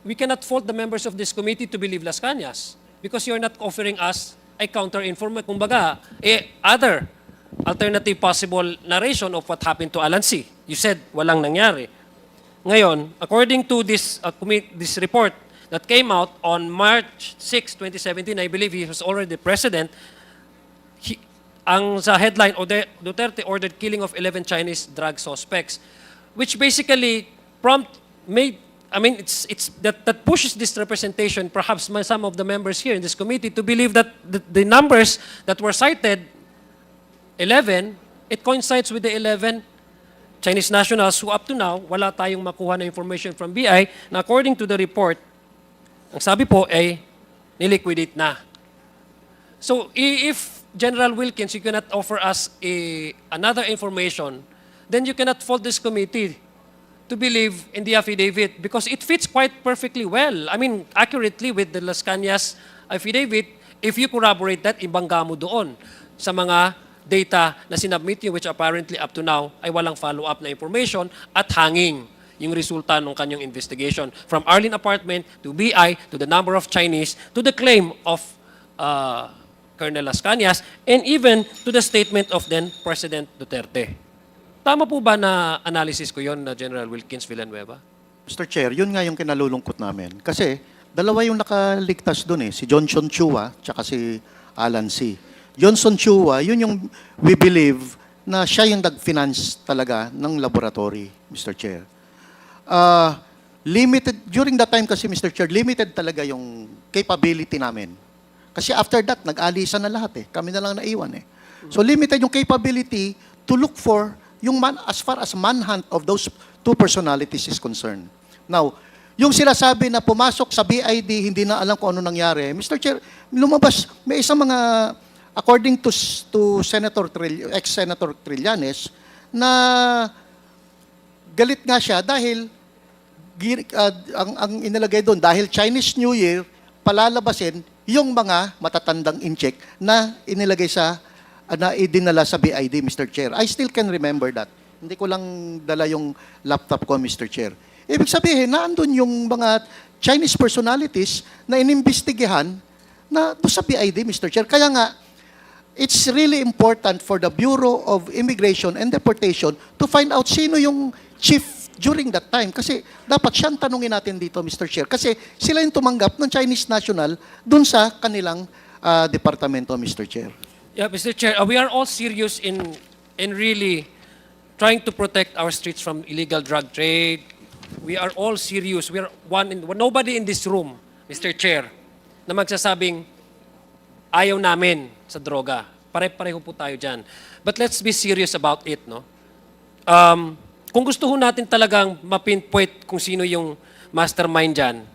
we cannot fault the members of this committee to believe Las Cañas because you're not offering us a counter-information, kumbaga, other alternative possible narration of what happened to Alan C. You said walang nangyari. Ngayon, according to this report that came out on March 6, 2017, I believe he was already president, ang sa headline, Duterte ordered killing of 11 Chinese drug suspects, which basically that pushes this representation, perhaps some of the members here in this committee, to believe that the numbers that were cited, 11, it coincides with the 11 Chinese nationals who up to now, wala tayong makuha na information from BI, na according to the report, ang sabi po ay niliquidate na. So if General Wilkins, you cannot offer us another information, then you cannot fault this committee to believe in the affidavit because it fits quite perfectly well. I mean, accurately with the Las Cañas affidavit, if you corroborate that, ibangga mo doon sa mga data na sinubmit niyo, which apparently up to now ay walang follow-up na information at hanging yung resulta ng kanyang investigation. From Arlene apartment to BI to the number of Chinese to the claim of Colonel Las Cañas, and even to the statement of then President Duterte. Tama po ba na analysis ko yon na General Wilkins Villanueva? Mr. Chair, yun nga yung kinalulungkot namin. Kasi dalawa yung nakaligtas doon si Johnson Chua tsaka si Alan C. Johnson Chua, yun yung we believe na siya yung nag-finance talaga ng laboratory, Mr. Chair. Limited, during that time kasi, Mr. Chair, limited talaga yung capability namin. Kasi after that, nag-alisan na lahat Kami na lang naiwan So limited yung capability to look for yung as far as manhunt of those two personalities is concerned. Now, yung sila sabi na pumasok sa BID, hindi na alam kung ano nangyari. Mr. Chair, lumabas, may isang mga, according to ex-Senator Trillanes, na galit nga siya dahil ang inilagay doon, dahil Chinese New Year, palalabasin yung mga matatandang incheck na inilagay na idinala sa BID, Mr. Chair. I still can remember that. Hindi ko lang dala yung laptop ko, Mr. Chair. Ibig sabihin, naandun yung mga Chinese personalities na inimbestigahan na doon sa BID, Mr. Chair. Kaya nga, it's really important for the Bureau of Immigration and Deportation to find out sino yung chief during that time. Kasi dapat siyang tanungin natin dito, Mr. Chair. Kasi sila yung tumanggap ng Chinese national dun sa kanilang departamento, Mr. Chair. Yeah, Mr. Chair, we are all serious in really trying to protect our streets from illegal drug trade. We are all serious. We are nobody in this room, Mr. Chair, na magsasabing ayaw namin sa droga. Pare-pareho po tayo dyan. But let's be serious about it, no? kung gusto ho natin talagang mapinpoint kung sino yung mastermind dyan,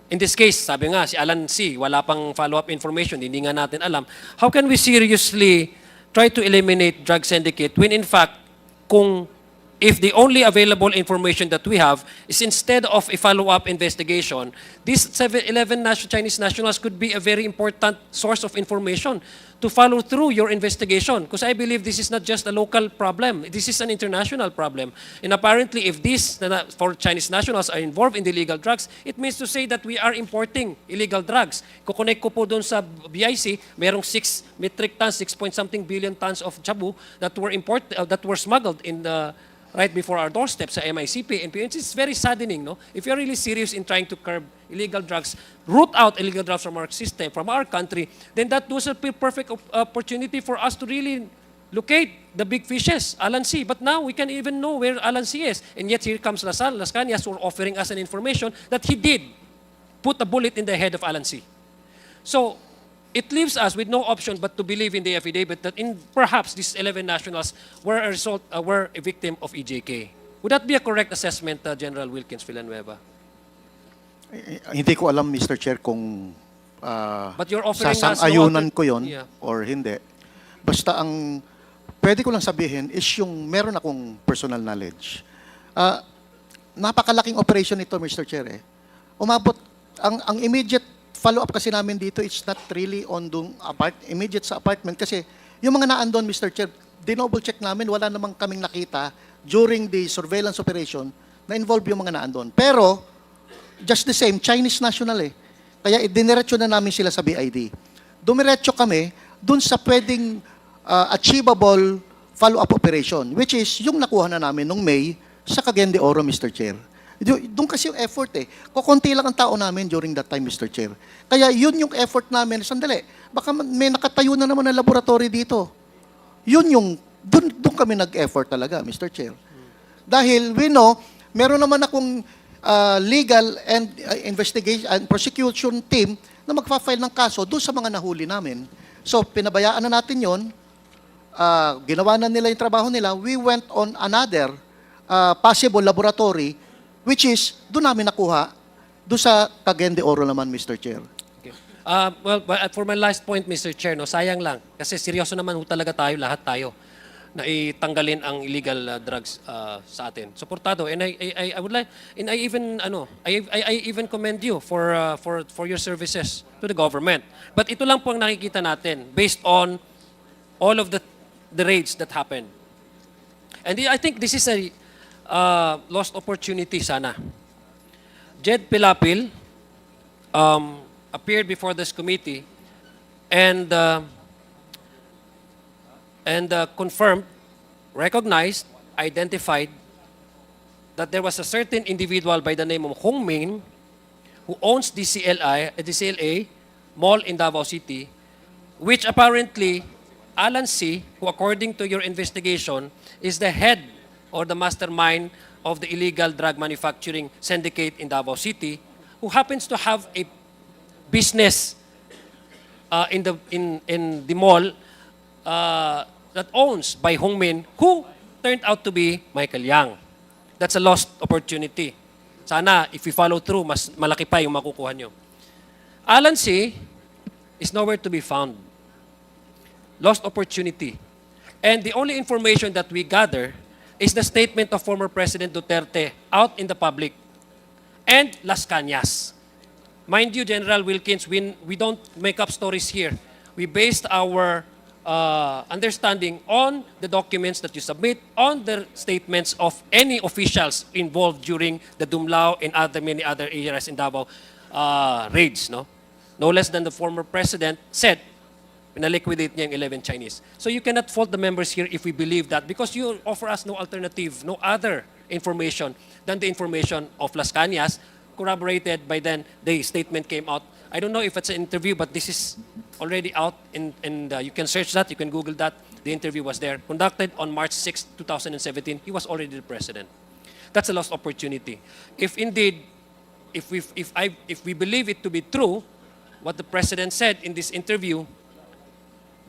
in this case, sabi nga, si Alan C., wala pang follow-up information, hindi nga natin alam. How can we seriously try to eliminate drug syndicate when in fact, if the only available information that we have is instead of a follow-up investigation, these 11 Chinese nationals could be a very important source of information to follow through your investigation. Because I believe this is not just a local problem. This is an international problem. And apparently, if these 4 Chinese nationals are involved in the illegal drugs, it means to say that we are importing illegal drugs. Kukonek ko po doon sa BIC, merong 6 metric tons, 6 point something billion tons of chabu that were smuggled in the right before our doorstep sa MICP. And it's very saddening, no? If you're really serious in trying to curb illegal drugs, root out illegal drugs from our system, from our country, then that was a perfect opportunity for us to really locate the big fishes, Alan C. But now we can't even know where Alan C is. And yet here comes Las Cañas who are offering us an information that he did put a bullet in the head of Alan C. So it leaves us with no option but to believe in the affidavit that perhaps these 11 nationals were a victim of EJK. Would that be a correct assessment, General Wilkins Villanueva? Hindi ko alam, Mr. Chair, kung But you're offering us no sasang-ayunan ko yon Yeah. or hindi. Basta ang pwede ko lang sabihin is yung meron akong personal knowledge. Napakalaking operation ito, Mr. Chair. Umabot, ang immediate follow-up kasi namin dito, it's not really on immediate sa apartment kasi yung mga naan doon, Mr. Chair, dinoble check namin, wala namang kaming nakita during the surveillance operation na involve yung mga naan doon. Pero, just the same, Chinese national eh. Kaya idiniretso na namin sila sa BID. Dumiretso kami doon sa pwedeng achievable follow-up operation, which is yung nakuha na namin nung May sa Cagayan de Oro, Mr. Chair. Doon kasi yung effort eh. Kukunti lang ang tao namin during that time, Mr. Chair. Kaya yun yung effort namin. Sandali, baka may nakatayo na naman na laboratory dito. Doon kami nag-effort talaga, Mr. Chair. Dahil we know, meron naman akong legal and investigation and prosecution team na magpa-file ng kaso doon sa mga nahuli namin. So, pinabayaan na natin yon. Ginawa na nila yung trabaho nila. We went on another possible laboratory which is, doon namin nakuha, doon sa Cagayan de Oro naman, Mr. Chair. Okay. For my last point, Mr. Chair, no, sayang lang. Kasi seryoso naman talaga tayo, lahat tayo, na itanggalin ang illegal drugs sa atin. Suportado. And I would like, and I even commend you for your services to the government. But ito lang po ang nakikita natin based on all of the raids that happened. And I think this is a lost opportunity sana. Jed Pilapil appeared before this committee and confirmed, recognized, identified that there was a certain individual by the name of Hong Min who owns the CLA mall in Davao City, which apparently Alan C., who according to your investigation is the head or the mastermind of the illegal drug manufacturing syndicate in Davao City, who happens to have a business in the mall that owns by Hong Min, who turned out to be Michael Yang. That's a lost opportunity. Sana, if we follow through, mas malaki pa yung makukuha nyo. Alan C. is nowhere to be found. Lost opportunity. And the only information that we gather is the statement of former President Duterte out in the public and Las Cañas. Mind you, General Wilkins, we don't make up stories here. We based our understanding on the documents that you submit, on the statements of any officials involved during the Dumlao and many other areas in Davao raids. No less than the former President said, pinaliquidate niya yung 11 Chinese. So you cannot fault the members here if we believe that because you offer us no alternative, no other information than the information of Las Cañas, corroborated by then the statement came out. I don't know if it's an interview, but this is already out, and you can search that, you can Google that. The interview was there. Conducted on March 6, 2017. He was already the president. That's a lost opportunity. If indeed, if we believe it to be true, what the president said in this interview,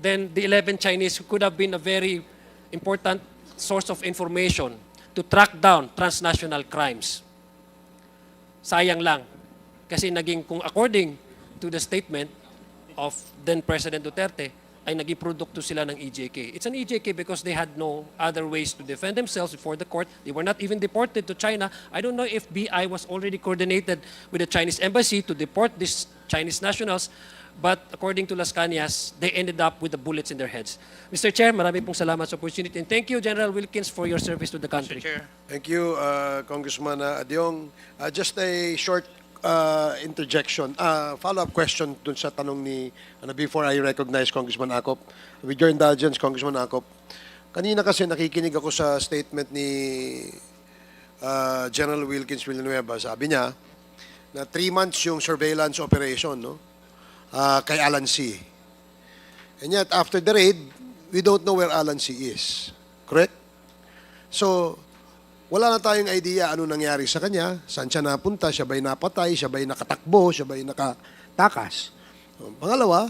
then the 11 Chinese could have been a very important source of information to track down transnational crimes. Sayang lang. Kasi naging, kung according to the statement of then President Duterte, ay naging produkto sila ng EJK. It's an EJK because they had no other ways to defend themselves before the court. They were not even deported to China. I don't know if BI was already coordinated with the Chinese embassy to deport these Chinese nationals, but according to Las Cañas, they ended up with the bullets in their heads. Mr. Chair, marami pong salamat sa opportunity. And thank you, General Wilkins, for your service to the country. Mr. Chair. Thank you, Congressman Adyong. Just a short interjection, follow-up question dun sa tanong ni, before I recognize Congressman Acop. With your indulgence, Congressman Acop, kanina kasi nakikinig ako sa statement ni General Wilkins Villanueva. Sabi niya na 3 months yung surveillance operation, no? Kay Alan C. And yet, after the raid, we don't know where Alan C. is. Correct? So, wala na tayong idea ano nangyari sa kanya, saan siya napunta, siya ba'y napatay, siya ba'y nakatakbo, siya ba'y nakatakas. Pangalawa,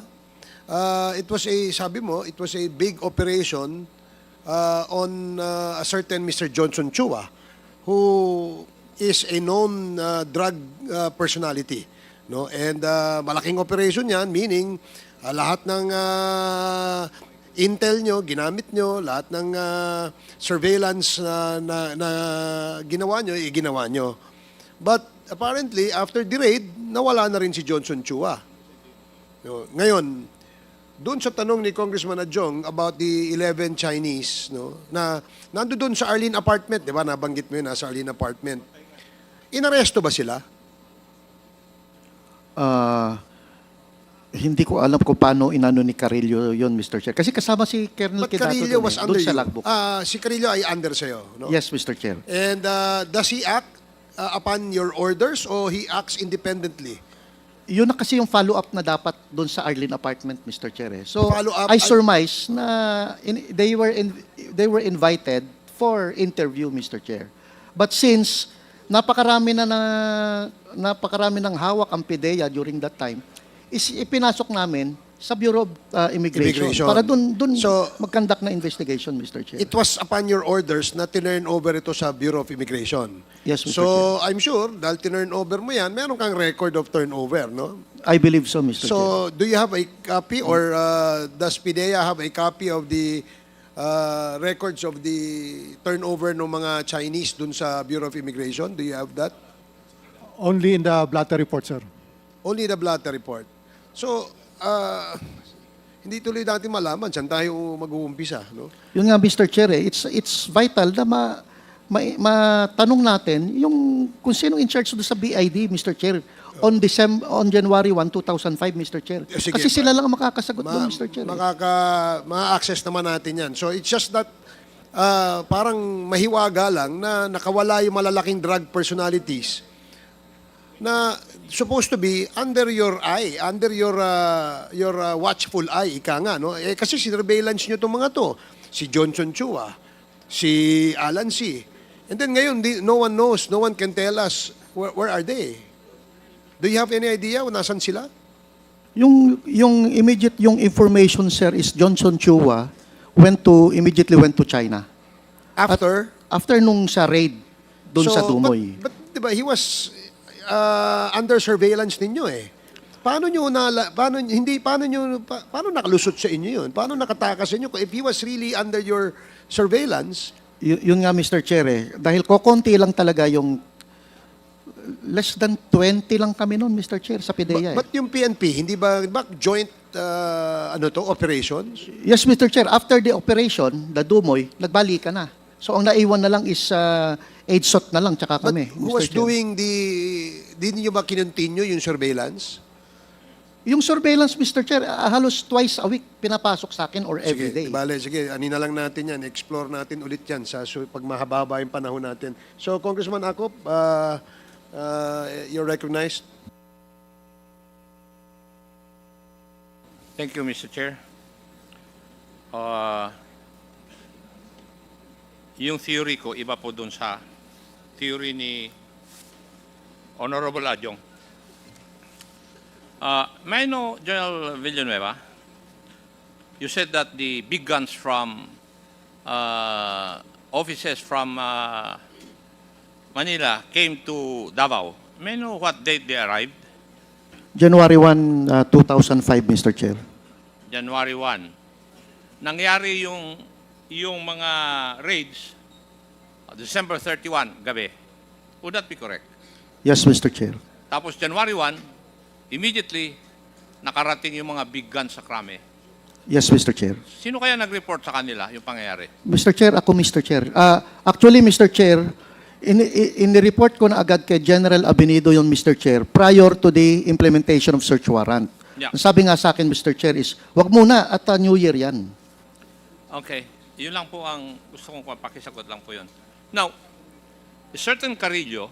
it was a big operation on a certain Mr. Johnson Chua, who is a known drug personality. No? And malaking operation yan, meaning lahat ng intel nyo, ginamit nyo, lahat ng surveillance na ginawa nyo, ginawa nyo. But apparently, after the raid, nawala na rin si Johnson Chua. No? Ngayon, doon sa tanong ni Congressman Adjong about the 11 Chinese, no, na nando doon sa Arlene apartment, di ba? Nabanggit mo yun, nasa Arlene apartment. Inaresto ba sila? Hindi ko alam kung paano inano ni Carillo yon, Mr. Chair. Kasi kasama si Colonel But Quedato Carillo was under doon sa you. logbook. Si Carillo ay under sa'yo, no? Yes, Mr. Chair. And does he act upon your orders or he acts independently? Yun na kasi yung follow-up na dapat doon sa Arlene apartment, Mr. Chair. So, Follow-up, I surmise na they were invited for interview, Mr. Chair. But since napakarami ng hawak ang PIDEA during that time, is ipinasok namin sa Bureau of Immigration para doon So, mag-conduct na investigation, Mr. Chair. It was upon your orders na tinurn over ito sa Bureau of Immigration. Yes, Mr. So, I'm sure, dahil tinurn over mo yan, meron kang record of turnover, no? I believe so, Mr. Chair. So, do you have a copy or does PIDEA have a copy of the records of the turnover ng mga Chinese dun sa Bureau of Immigration? Do you have that? Only in the blatter report, sir. Only the blatter report. So, hindi tuloy natin malaman saan tayo mag-uumpisa, no? Yun nga, Mr. Chair, it's vital na matanong natin yung kung sino in charge doon sa BID, Mr. Chair, on January 1, 2005, Mr. Chair. Sige, Kasi sila lang ang makakasagot doon, Mr. Chair. Ma-access naman natin yan. So, it's just that parang mahiwaga lang na nakawala yung malalaking drug personalities na supposed to be under your eye, under your watchful eye, ika nga, no? Kasi surveillance nyo itong mga to. Si Johnson Chua, si Alan C. And then ngayon, no one knows, no one can tell us where are they. Do you have any idea kung nasan sila? Yung information, sir, is Johnson Chua immediately went to China. After nung sa raid doon sa Domoy. But diba, he was under surveillance ninyo eh. Paano nakalusot sa inyo yun? Paano nakatakas sa inyo? If he was really under your surveillance, Yun nga, Mr. Chair, dahil kokonti lang talaga yung less than 20 lang kami noon, Mr. Chair, sa PIDEA. But yung PNP, hindi ba joint operations? Yes, Mr. Chair. After the operation, the Domoy, nagbalikan na. So ang naiwan na lang is AIDSOT na lang, tsaka kami. But who Mr. was Chair. doing di niyo ba kinontinue yung surveillance? Yung surveillance, Mr. Chair, halos twice a week pinapasok sa akin or every day. Sige, anina lang natin yan. Explore natin ulit yan pag mahaba yung panahon natin. So, Congressman Acop, you're recognized. Thank you, Mr. Chair. Yung theory ko, iba po dun sa theory ni Honorable Adjong. May I know, General Villanueva, you said that the big guns from offices from Manila came to Davao, may I know what date they arrived? January 1, 2005, Mr. Chair. January 1. Nangyari yung mga raids December 31, gabi. Would that be correct? Yes, Mr. Chair. Tapos January 1, immediately, nakarating yung mga big guns sa Krame. Yes, Mr. Chair. Sino kaya nag-report sa kanila yung pangyayari? Mr. Chair, ako, Mr. Chair. Actually, Mr. Chair, in-report ko na agad kay General Abinido yung Mr. Chair prior to the implementation of search warrant. Yeah. Ang sabi nga sa akin, Mr. Chair, is wag muna at New Year yan. Okay. Yun lang po ang gusto kong pakisagot lang po yun. Now, a certain Carillo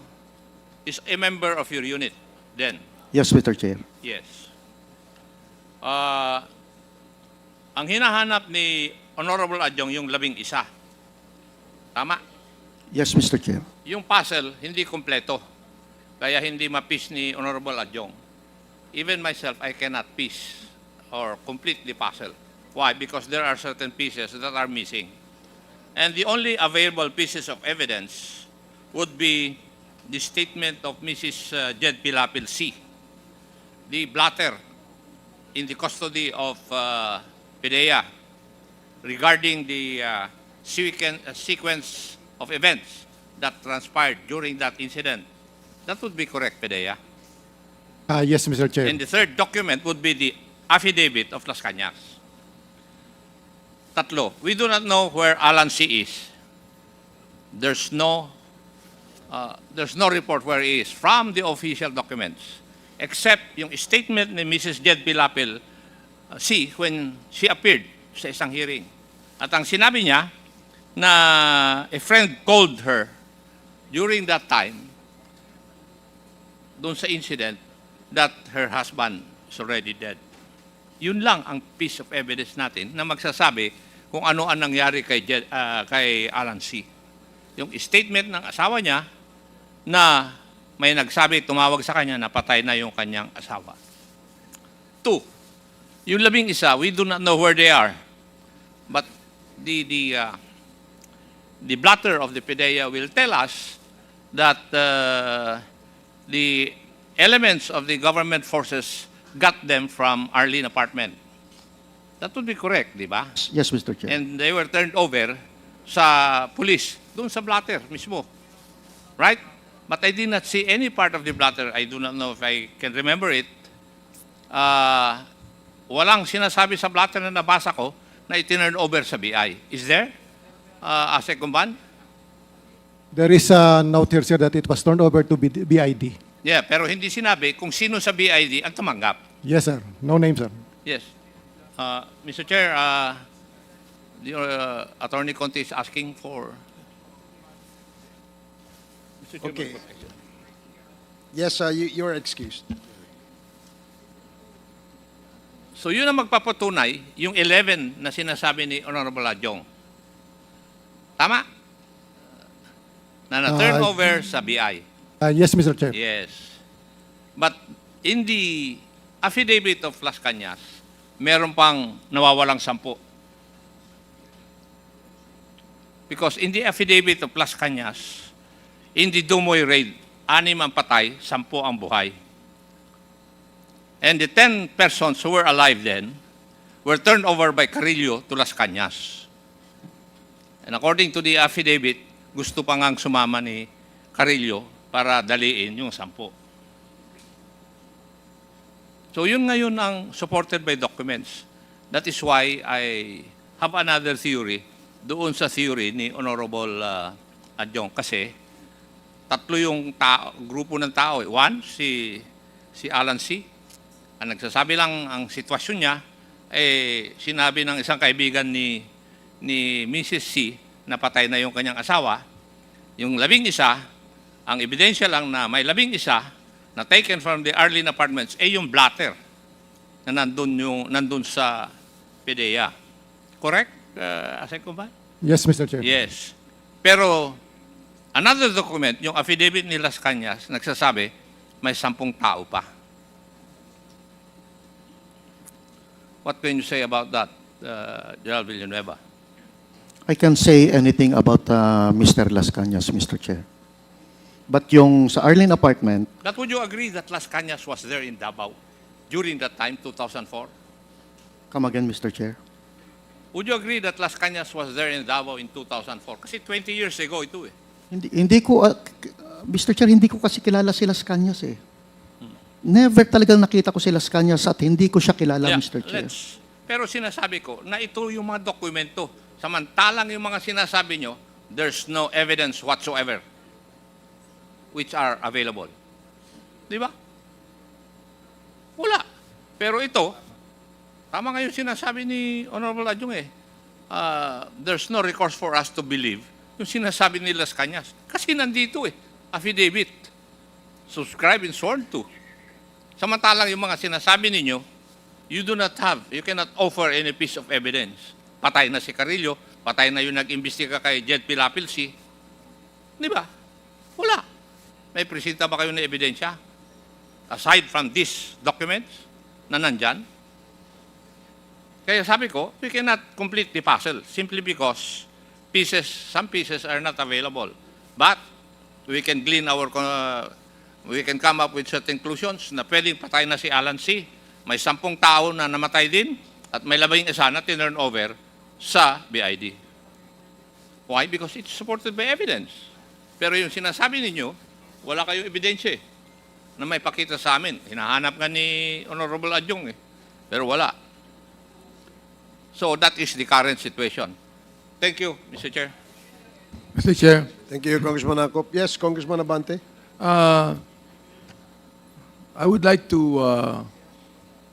is a member of your unit then. Yes, Mr. Chair. Yes. Ang hinahanap ni Honorable Adjong yung 11. Tama? Yes, Mr. Chair. Yung puzzle, hindi kompleto. Kaya hindi ma-piece ni Honorable Adjong. Even myself, I cannot piece or complete the puzzle. Why? Because there are certain pieces that are missing. And the only available pieces of evidence would be the statement of Mrs. Jed Pilapil C., the blatter in the custody of PIDEA regarding the sequence of events that transpired during that incident. That would be correct, PIDEA. Yes, Mr. Chair. And the third document would be the affidavit of Las Cañas. Tatlo, we do not know where Alan C. is. There's no report where he is from the official documents, except yung statement ni Mrs. Jed Pilapil C. when she appeared sa isang hearing. At ang sinabi niya na a friend called her during that time, doon sa incident, that her husband is already dead. Yun lang ang piece of evidence natin na magsasabi kung ano ang nangyari kay Alan C. Yung statement ng asawa niya na may nagsabi, tumawag sa kanya na patay na yung kanyang asawa. 2, yung 11, we do not know where they are. But the blatter of the PIDEA will tell us that the elements of the government forces got them from Arlene apartment. That would be correct, di ba? Yes, Mr. Chair. And they were turned over sa police, doon sa blatter mismo. Right? But I did not see any part of the blatter. I do not know if I can remember it. Walang sinasabi sa blatter na nabasa ko na itinurn over sa BI. Is there? Asek Kumban? There is a note here, sir, that it was turned over to BID. Yeah, pero hindi sinabi kung sino sa BID ang tumanggap. Yes, sir. No name, sir. Yes. Mr. Chair, the Attorney Conte is asking for... Mr. Chair, Okay. Yes, you are excused. So yun ang magpapatunay, yung 11 na sinasabi ni Honorable Adjong. Tama? Na na-turn over sa BI. Yes, Mr. Chair. Yes. But in the affidavit of Las Cañas, meron pang nawawalang 10. Because in the affidavit of Las Cañas, in the Domoy raid, 6 ang patay, 10 ang buhay. And the 10 persons who were alive then were turned over by Carillo to Las Cañas. And according to the affidavit, gusto pa ngang sumama ni Carillo para daliin yung 10. So yun ngayon ang supported by documents. That is why I have another theory doon sa theory ni Honorable Adjong. Kasi tatlo yung grupo ng tao. One, si Alan C. Ang nagsasabi lang ang sitwasyon niya, sinabi ng isang kaibigan ni Mrs. C na patay na yung kanyang asawa. Yung 11, ang ebidensya lang na may 11 na taken from the Arlene apartments yung blatter na nandun sa PIDEA. Correct, Asek Kumban? Yes, Mr. Chair. Yes. Pero another document, yung affidavit ni Las Cañas, nagsasabi may 10 tao pa. What can you say about that, General Villanueva? I can say anything about Mr. Las Cañas, Mr. Chair. But yung sa Arlene apartment, That would you agree that Las Cañas was there in Davao during that time, 2004? come again, Mr. Chair. Would you agree that Las Cañas was there in Davao in 2004? Kasi 20 years ago ito eh. Hindi ko, Mr. Chair, hindi ko kasi kilala si Las Cañas eh. Never talagang nakita ko si Las Cañas at hindi ko siya kilala, Yeah, Mr. Chair. pero sinasabi ko na ito yung mga dokumento. Samantalang yung mga sinasabi nyo, there's no evidence whatsoever which are available. Di ba? Wala. Pero ito, tama nga yung sinasabi ni Honorable Adjung eh. There's no recourse for us to believe yung sinasabi ni Las Cañas. Kasi nandito eh, affidavit. Subscribe and sworn to. Samantalang yung mga sinasabi ninyo, you cannot offer any piece of evidence. Patay na si Carillo, patay na yung nag-imbestiga kay Jed Pilapilsi. Di ba? Wala. May presenta ba kayo na ebidensya? Aside from these documents na nandyan? Kaya sabi ko, we cannot complete the puzzle simply because some pieces are not available. But we can we can come up with certain conclusions na pwedeng patay na si Alan C. May 10 tao na namatay din at may 11 na tinurn over sa BID. Why? Because it's supported by evidence. Pero yung sinasabi ninyo, wala kayong ebidensya eh, na may pakita sa amin. Hinahanap nga ni Honorable Adjung eh. Pero wala. So that is the current situation. Thank you, Mr. Chair. Mr. Chair, Thank you, Congressman Acop. Yes, Congressman Abante. I would like to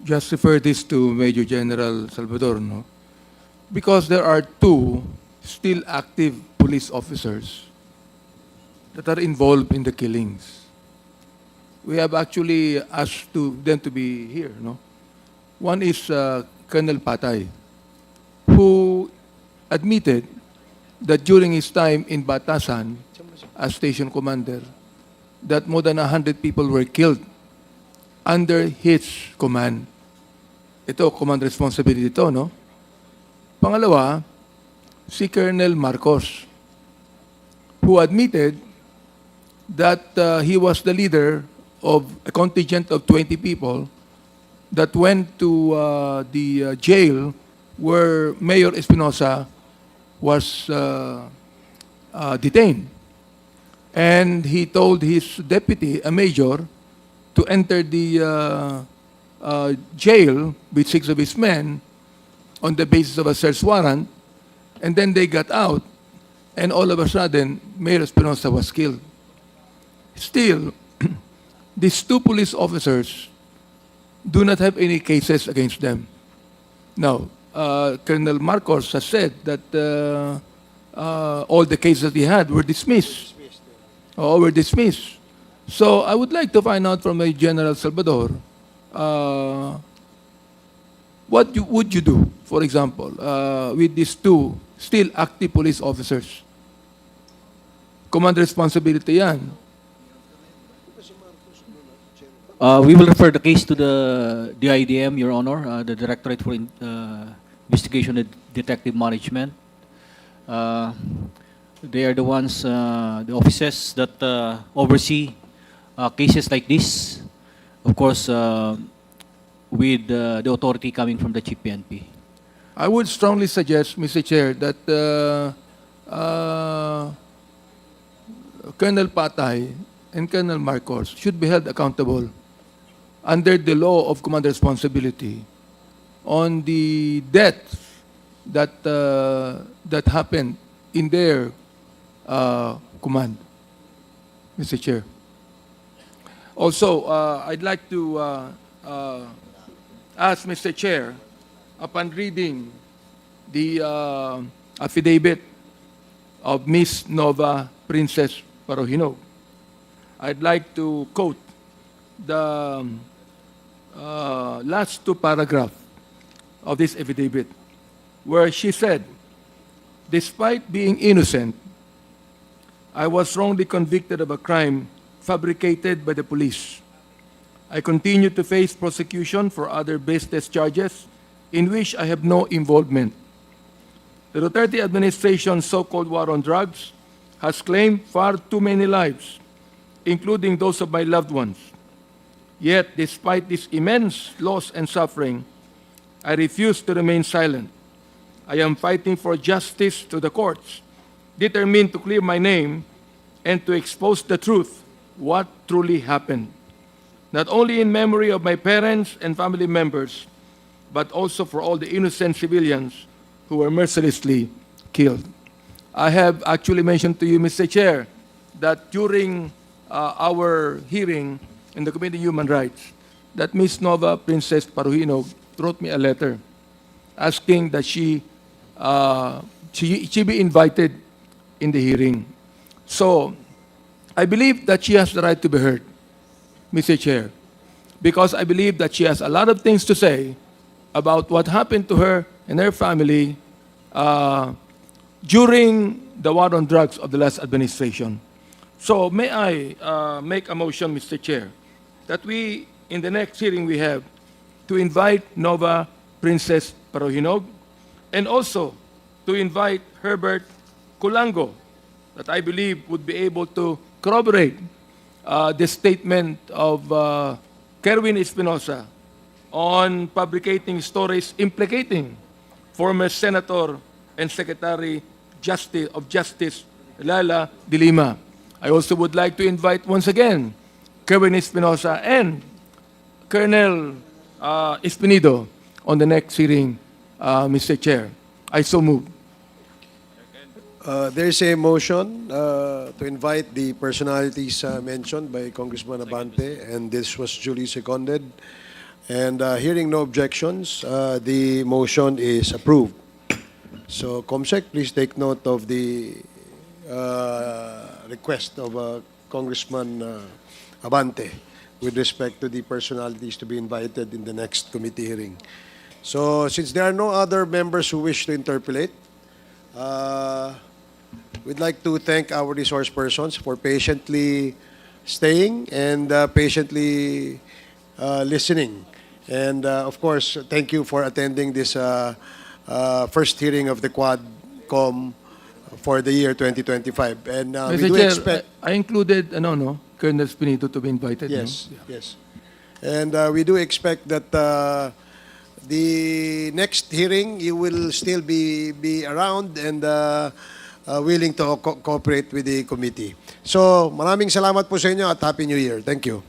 just refer this to Major General Salvador, no? Because there are 2 still active police officers that are involved in the killings. We have actually asked them to be here, no? One is Colonel Patay, who admitted that during his time in Batasan as station commander, that more than 100 people were killed under his command. Ito, command responsibility ito, no? Pangalawa, si Colonel Marcos, who admitted that he was the leader of a contingent of 20 people that went to the jail where Mayor Espinosa was detained. And he told his deputy, a major, to enter the jail with 6 of his men on the basis of a search warrant, and then they got out, and all of a sudden, Mayor Espinosa was killed. Still, these 2 police officers do not have any cases against them. Now, Colonel Marcos has said that all the cases he had were dismissed. Were dismissed. So I would like to find out from General Salvador, what would you do, for example, with these 2 still active police officers? Command responsibility yan. We will refer the case to the DIDM, Your Honor, the Directorate for Investigation and Detective Management. They are the ones, the offices that oversee cases like this, of course, with the authority coming from the Chief PNP. I would strongly suggest, Mr. Chair, that Colonel Patay and Colonel Marcos should be held accountable under the law of command responsibility on the deaths that that happened in their command, Mr. Chair. Also, I'd like to ask Mr. Chair, upon reading the affidavit of Miss Nova Princess Parohinog, I'd like to quote the last 2 paragraphs of this affidavit, where she said, "Despite being innocent, I was wrongly convicted of a crime fabricated by the police. I continue to face prosecution for other baseless charges in which I have no involvement. The Duterte administration's so-called war on drugs has claimed far too many lives, including those of my loved ones. Yet, despite this immense loss and suffering, I refuse to remain silent. I am fighting for justice to the courts, determined to clear my name and to expose the truth, what truly happened, not only in memory of my parents and family members, but also for all the innocent civilians who were mercilessly killed. I have actually mentioned to you, Mr. Chair, that during our hearing in the Committee on Human Rights, that Ms. Nova Princess Paruhino wrote me a letter asking that she be invited in the hearing. So, I believe that she has the right to be heard, Mr. Chair, because I believe that she has a lot of things to say about what happened to her and her family during the war on drugs of the last administration. So, may I make a motion, Mr. Chair, that we, in the next hearing we have, to invite Nova Princess Parohinog and also to invite Herbert Culango, that I believe would be able to corroborate the statement of Kerwin Espinosa on fabricating stories implicating former Senator and Secretary of Justice Lala de Lima. I also would like to invite once again Kerwin Espinosa and Colonel Espinido on the next hearing, Mr. Chair. I so move. There is a motion to invite the personalities mentioned by Congressman Abante, and this was duly seconded. And hearing no objections, the motion is approved. So, Comsec, please take note of the request of Congressman Abante with respect to the personalities to be invited in the next committee hearing. So, since there are no other members who wish to interpolate, we'd like to thank our resource persons for patiently staying and patiently listening. And of course, thank you for attending this first hearing of the Quadcom for the year 2025. And we Mr. do Chair, expect... I included Colonel Espinido to be invited. Yes, no? yes. And we do expect that the next hearing, you will still be around and willing to cooperate with the committee. So, maraming salamat po sa inyo at Happy New Year. Thank you.